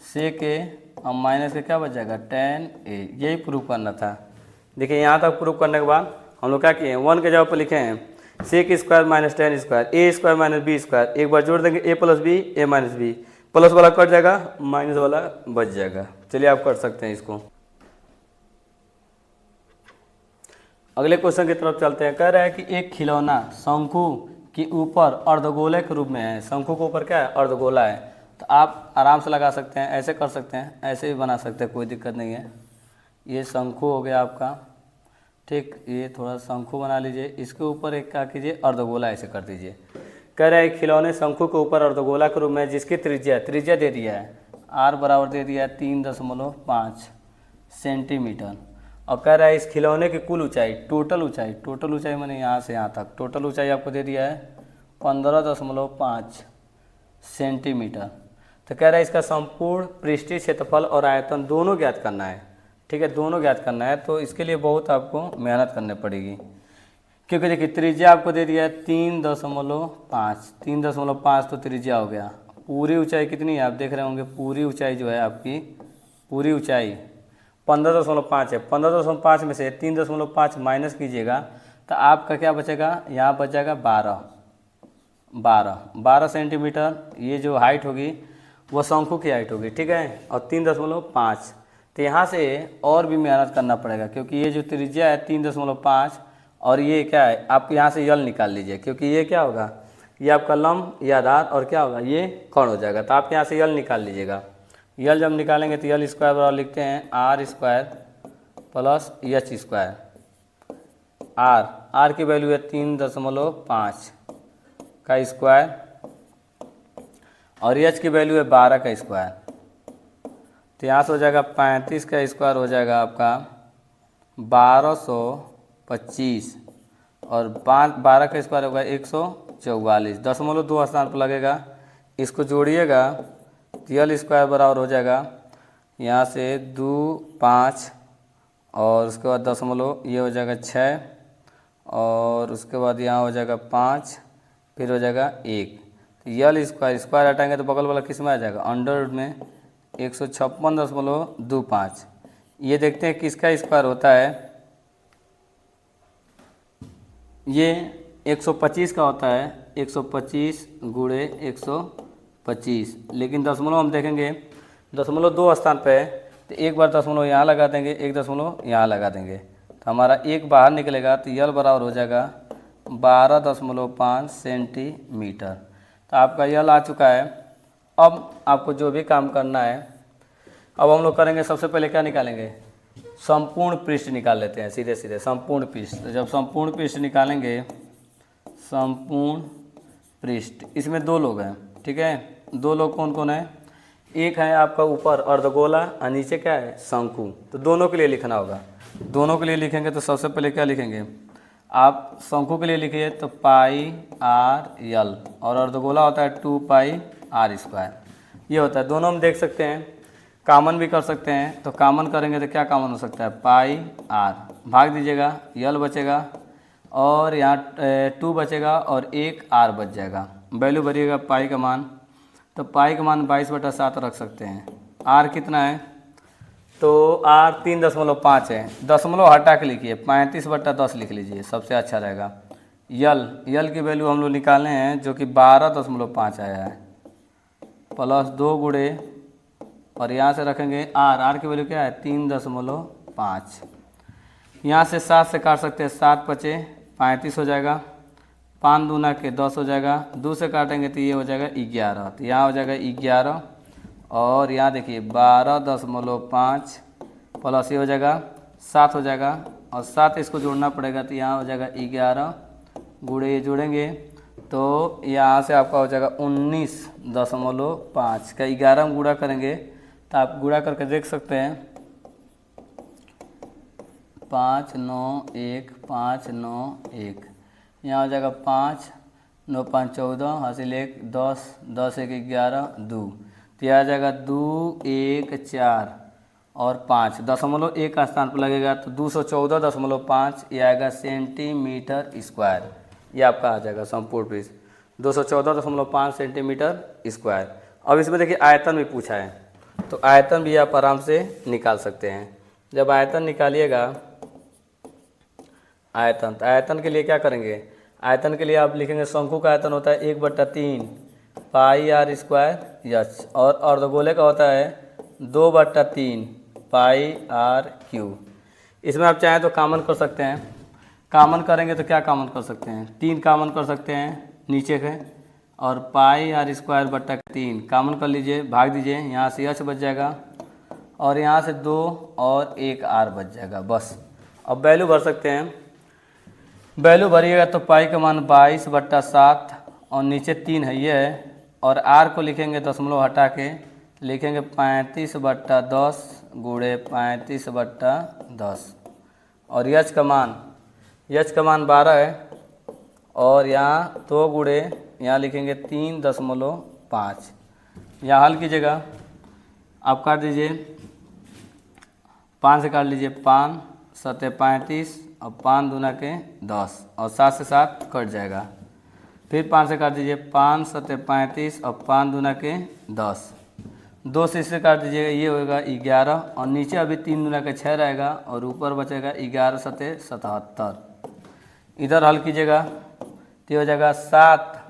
सेक ए और माइनस के क्या बच जाएगा tan ए, यही प्रूफ करना था। देखिए यहाँ तक प्रूफ करने के बाद हम लोग क्या किए, 1 के जगह पर लिखे हैं sec squared minus tan squared, A squared minus B squared, एक बार जोड़ देंगे A plus B A minus B, plus वाला कट जाएगा माइनस वाला बच जाएगा। चलिए आप कर सकते हैं इसको। अगले क्वेश्चन की तरफ चलते हैं। कह रहा है कि एक खिलौना शंकु के ऊपर अर्धगोले के रूप में है, शंकु के ऊपर क्या है अर्धगोला है। तो आप आराम से लगा सकते हैं, ऐसे कर सकते हैं, ऐसे भी बना सकते हैं, कोई दिक्कत नहीं है। ये शंकु हो गया आपका, ठीक, ये थोड़ा शंकु बना लीजिए, इसके ऊपर एक क्या कीजिए अर्धगोला ऐसे कर दीजिए। कह रहा है खिलौने शंकु के ऊपर अर्धगोला के रूप में जिसकी त्रिज्या दे दिया है आर बराबर दे दिया है 3.5 सेंटीमीटर, और कह रहा है इस खिलौने की कुल ऊंचाई टोटल ऊंचाई मैंने यहाँ से यहाँ तक टोटल ऊंचाई आपको दे दिया है 15.5 सेंटीमीटर। तो कह रहा है इसका संपूर्ण पृष्ठीय क्षेत्रफल और आयतन दोनों ज्ञात करना है, ठीक है, दोनों ज्ञात करना है। तो इसके लिए बहुत आपको मेहनत करनी पड़ेगी, क्योंकि देखिए त्रिज्या आपको दे दिया है 3.5 तो त्रिज्या हो गया। पूरी ऊंचाई कितनी है आप देख रहे होंगे, पूरी ऊंचाई जो है आपकी पूरी ऊंचाई 15.5 है। 15.5 में से 3.5 माइनस कीजिएगा तो आपका क्या बचेगा, यहाँ बच जाएगा 12 सेंटीमीटर। ये जो हाइट होगी वो शंकु की हाइट होगी, ठीक है, और 3.5। तो यहाँ से और भी मेहनत करना पड़ेगा, क्योंकि ये जो त्रिज्या है 3.5 और ये क्या है आप यहाँ से यल निकाल लीजिए, क्योंकि ये क्या होगा ये आपका लंब या आधार और क्या होगा ये कोण हो जाएगा। तो आप यहाँ से यल निकाल लीजिएगा। यल जब निकालेंगे तो यल स्क्वायर बराबर लिखते हैं R square plus H square. R की वैल्यू है 3.5 का स्क्वायर और एच की वैल्यू है 12 का स्क्वायर। तो यहाँ से हो जाएगा 35 का स्क्वायर हो जाएगा आपका 1225 और 12 का स्क्वायर होगा 144। दशमलव 2 स्थान पर लगेगा, इसको जोड़िएगा तो यल स्क्वायर बराबर हो जाएगा यहाँ से 2 5 और उसके बाद दशमलव ये हो जाएगा 6 और उसके बाद यहाँ हो जाएगा 5 फिर हो जाएगा 1। तो यल स्क्वायर स्क्वायर हटाएंगे तो बगल वाला किस में आ जाएगा अंडर रूट में 156.25। ये देखते हैं किसका स्क्वायर होता है, ये 125 का होता है, 125 गुणे 125। लेकिन दशमलव हम देखेंगे दशमलव 2 स्थान पे है तो एक बार दशमलव यहाँ लगा देंगे, एक दशमलव यहाँ लगा देंगे तो हमारा एक बाहर निकलेगा तो यल बराबर हो जाएगा 12.5 सेंटीमीटर। तो आपका यल आ चुका है। अब आपको जो भी काम करना है, अब हम लोग करेंगे सबसे पहले क्या निकालेंगे, संपूर्ण पृष्ठ निकाल लेते हैं सीधे सीधे संपूर्ण पृष्ठ। तो जब संपूर्ण पृष्ठ निकालेंगे, संपूर्ण पृष्ठ, इसमें 2 लोग हैं, ठीक है। 2 लोग कौन कौन है, एक है आपका ऊपर अर्धगोला और नीचे क्या है शंकु। तो दोनों के लिए लिखना होगा। दोनों के लिए लिखेंगे तो सबसे पहले क्या लिखेंगे, आप शंकु के लिए लिखिए तो पाई आर यल और अर्धगोला होता है 2 पाई आर स्क्वायर। ये होता है, दोनों हम देख सकते हैं, कॉमन भी कर सकते हैं। तो कॉमन करेंगे तो क्या कॉमन हो सकता है, पाई आर, भाग दीजिएगा यल बचेगा और यहाँ 2 बचेगा और 1 आर बच जाएगा। वैल्यू भरिएगा पाई का मान, तो पाई का मान 22/7 रख सकते हैं। आर कितना है, तो आर 3.5 है, दशमलव हटा के लिखिए 35/10 लिख लीजिए, सबसे अच्छा रहेगा। यल की वैल्यू हम लोग निकाले हैं जो कि 12.5 आया है, प्लस 2 गुणे और यहाँ से रखेंगे आर की वैल्यू क्या है 3.5। यहाँ से 7 से काट सकते हैं, 7 बचे 35 हो जाएगा, 5 दूना के 10 हो जाएगा, 2 से काटेंगे तो ये हो जाएगा 11। तो यहाँ हो जाएगा 11 और यहाँ देखिए 12.5 प्लस ये हो जाएगा 7 हो जाएगा और 7 इसको जोड़ना पड़ेगा तो यहाँ हो जाएगा 11 गुणे ये जोड़ेंगे तो यहाँ से आपका हो जाएगा 19.5 का 11 में गुणा करेंगे तो आप गुणा करके देख सकते हैं 5 9 1 5 9 1, यहाँ हो जाएगा 5 9 5 14 हासिल 1 10 10 1 11 2, तो यह आ जाएगा 2 1 4 और 5 दशमलव 1 का स्थान पर लगेगा तो 214.5 ये आएगा सेंटीमीटर स्क्वायर। ये आपका आ जाएगा संपूर्ण पृष्ठ 214.5 सेंटीमीटर स्क्वायर। अब इसमें देखिए आयतन भी पूछा है तो आयतन भी आप आराम से निकाल सकते हैं। जब आयतन निकालिएगा आयतन, तो आयतन के लिए क्या करेंगे, आयतन के लिए आप लिखेंगे शंकु का आयतन होता है 1/3 पाई आर स्क्वायर यच और अर्धगोले का होता है 2/3 पाई आर क्यू। इसमें आप चाहें तो कॉमन कर सकते हैं, कॉमन करेंगे तो क्या कॉमन कर सकते हैं 3 कॉमन कर सकते हैं नीचे के और पाई आर स्क्वायर बट्टा 3 कॉमन कर लीजिए, भाग दीजिए, यहाँ से एच बच जाएगा और यहाँ से 2 और 1 आर बच जाएगा बस। अब वैल्यू भर सकते हैं, वैल्यू भरिएगा तो पाई का मान 22/7 और नीचे 3 है ये है और आर को लिखेंगे दशमलव हटा के लिखेंगे 35/10 गुणे 35/10 और यच का मान 12 है और यहाँ 2 गुणे यहाँ लिखेंगे 3.5। यहाँ हल कीजिएगा, आप काट दीजिए 5 से काट लीजिए 5 7 35 और 5 दूना के 10 और 7 से 7 कट जाएगा, फिर 5 से काट दीजिए 5 7 35 और 5 दूना के 10, 2 से इससे काट दीजिएगा ये होगा 11 और नीचे अभी 3 दूना के 6 रहेगा और ऊपर बचेगा 11 7 77। इधर हल कीजिएगा तो ये हो जाएगा 7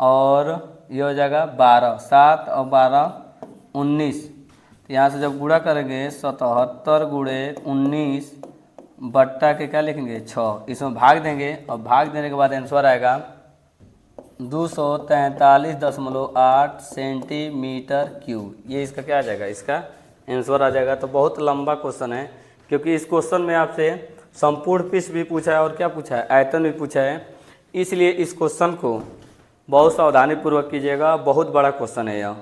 और ये हो जाएगा 12, 7 और 12 19। तो यहाँ से जब गुणा करेंगे 77 गुणे 19 बट्टा के क्या लिखेंगे 6, इसमें भाग देंगे और भाग देने के बाद आंसर आएगा 243.8 सेंटीमीटर क्यूब। ये इसका क्या आ जाएगा, इसका आंसर आ जाएगा। तो बहुत लंबा क्वेश्चन है क्योंकि इस क्वेश्चन में आपसे संपूर्ण पृष्ठ भी पूछा है और क्या पूछा है आयतन भी पूछा है, इसलिए इस क्वेश्चन को बहुत सावधानी पूर्वक कीजिएगा, बहुत बड़ा क्वेश्चन है यह।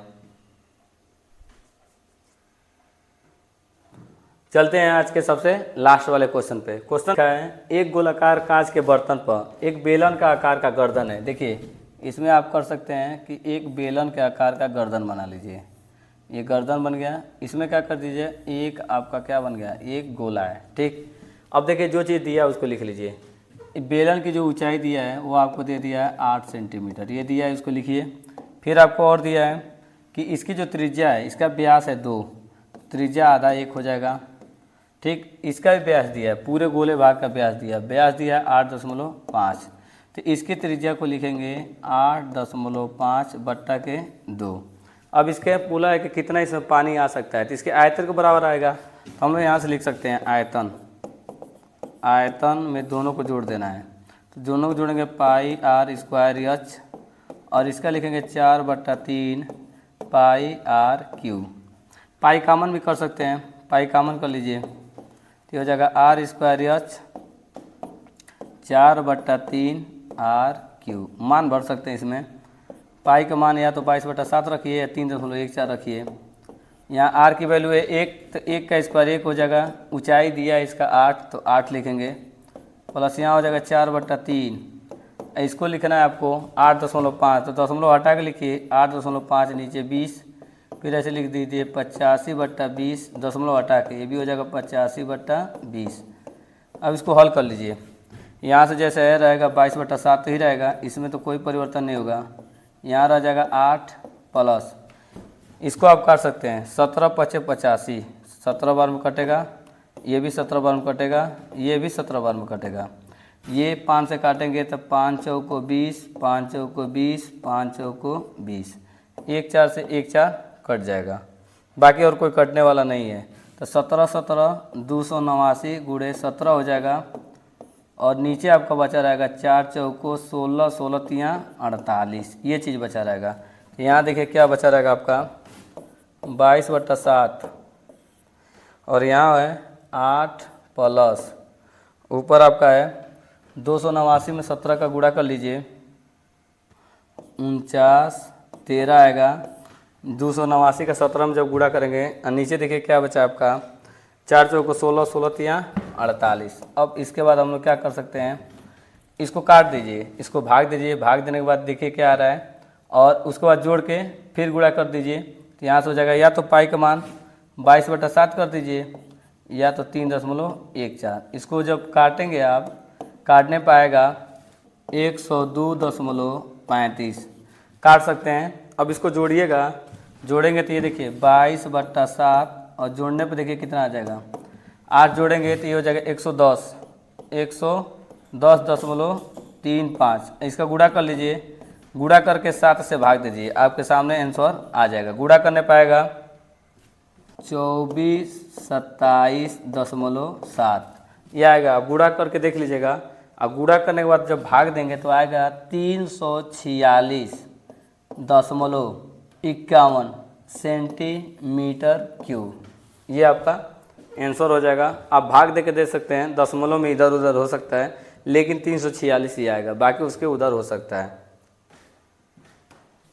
चलते हैं आज के सबसे लास्ट वाले क्वेश्चन पे। क्वेश्चन क्या है, एक गोलाकार कांच के बर्तन पर एक बेलन का आकार का गर्दन है। देखिए इसमें आप कर सकते हैं कि एक बेलन के आकार का गर्दन बना लीजिए, ये गर्दन बन गया। इसमें क्या कर दीजिए, एक आपका क्या बन गया, एक गोला है, ठीक। अब देखिए जो चीज़ दिया है उसको लिख लीजिए। बेलन की जो ऊंचाई दिया है वो आपको दे दिया है 8 सेंटीमीटर, ये दिया है, इसको लिखिए। फिर आपको और दिया है कि इसकी जो त्रिज्या है, इसका व्यास है 2, त्रिज्या आधा 1 हो जाएगा, ठीक। इसका भी व्यास दिया है, पूरे गोले भाग का व्यास दिया है, व्यास दिया है 8.5, तो इसकी त्रिज्या को लिखेंगे 8.5 बट्टा के 2। अब इसके बोला है कि कितना इसमें पानी आ सकता है, तो इसके आयतन के बराबर आएगा, तो हम लोग यहाँ से लिख सकते हैं आयतन। आयतन में दोनों को जोड़ देना है, तो दोनों को जोड़ेंगे पाई आर स्क्वायर एच, और इसका लिखेंगे 4/3 पाई आर क्यू। पाई कॉमन भी कर सकते हैं, पाई कॉमन कर लीजिए, तो हो जाएगा R square H 4/3 R cube. मान भर सकते हैं इसमें, पाई का मान या तो 22/7 रखिए या 3.14 रखिए। यहाँ आर की वैल्यू है 1, तो 1 का स्क्वायर 1 हो जाएगा। ऊंचाई दिया है इसका 8, तो 8 लिखेंगे, प्लस यहाँ हो जाएगा 4/3। इसको लिखना है आपको 8.5, तो दशमलव हटा के लिखिए 8.5 नीचे 20, फिर ऐसे लिख दीजिए 85/20, दशमलव हटा के ये भी हो जाएगा 85/20। अब इसको हल कर लीजिए, यहाँ से जैसे है रहेगा 22/7 ही रहेगा, इसमें तो कोई परिवर्तन नहीं होगा। यहाँ रह जाएगा 8 प्लस, इसको आप काट सकते हैं 17×5 = 85, 17 बार में कटेगा, ये भी 17 बार में कटेगा, ये भी 17 बार में कटेगा। ये 5 से काटेंगे तो 5 चौको 20, 5 चौको 20, 5 चौको 20, 1 4 से 1 4 कट जाएगा, बाकी और कोई कटने वाला नहीं है। तो 17 289 × 17 हो जाएगा, और नीचे आपका बचा रहेगा 4 चौको 16, 16 तियाँ 48, ये चीज़ बचा रहेगा। तो यहाँ देखिए क्या बचा रहेगा आपका 22/7, और यहाँ है 8 प्लस ऊपर आपका है 289 में 17 का गुणा कर लीजिए, 49 13 आएगा। 289 का 17 में जब गुणा करेंगे, और नीचे देखिए क्या बचा आपका 4 चौको 16, 16 तियाँ 48। अब इसके बाद हम लोग क्या कर सकते हैं, इसको काट दीजिए, इसको भाग दीजिए, भाग देने के बाद देखिए क्या आ रहा है, और उसके बाद जोड़ के फिर गुणा कर दीजिए। तो यहाँ से हो जाएगा या तो पाई का मान 22/7 कर दीजिए, या तो 3.14। इसको जब काटेंगे आप, काटने पाएगा 102.35 काट सकते हैं। अब इसको जोड़िएगा, जोड़ेंगे तो ये देखिए 22/7, और जोड़ने पे देखिए कितना आ जाएगा, 8 जोड़ेंगे तो ये हो जाएगा 110, 110.35। इसका गुणा कर लीजिए, गुणा करके 7 से भाग दीजिए, आपके सामने आंसर आ जाएगा। गुणा करने पाएगा 2427.7 ये आएगा। आप गुणा करके देख लीजिएगा। अब गुणा करने के बाद जब भाग देंगे तो आएगा 346.51 सेंटीमीटर क्यूब, ये आपका आंसर हो जाएगा। आप भाग दे के दे सकते हैं, दशमलव में इधर उधर हो सकता है, लेकिन 346 ही आएगा, बाकी उसके उधर हो सकता है।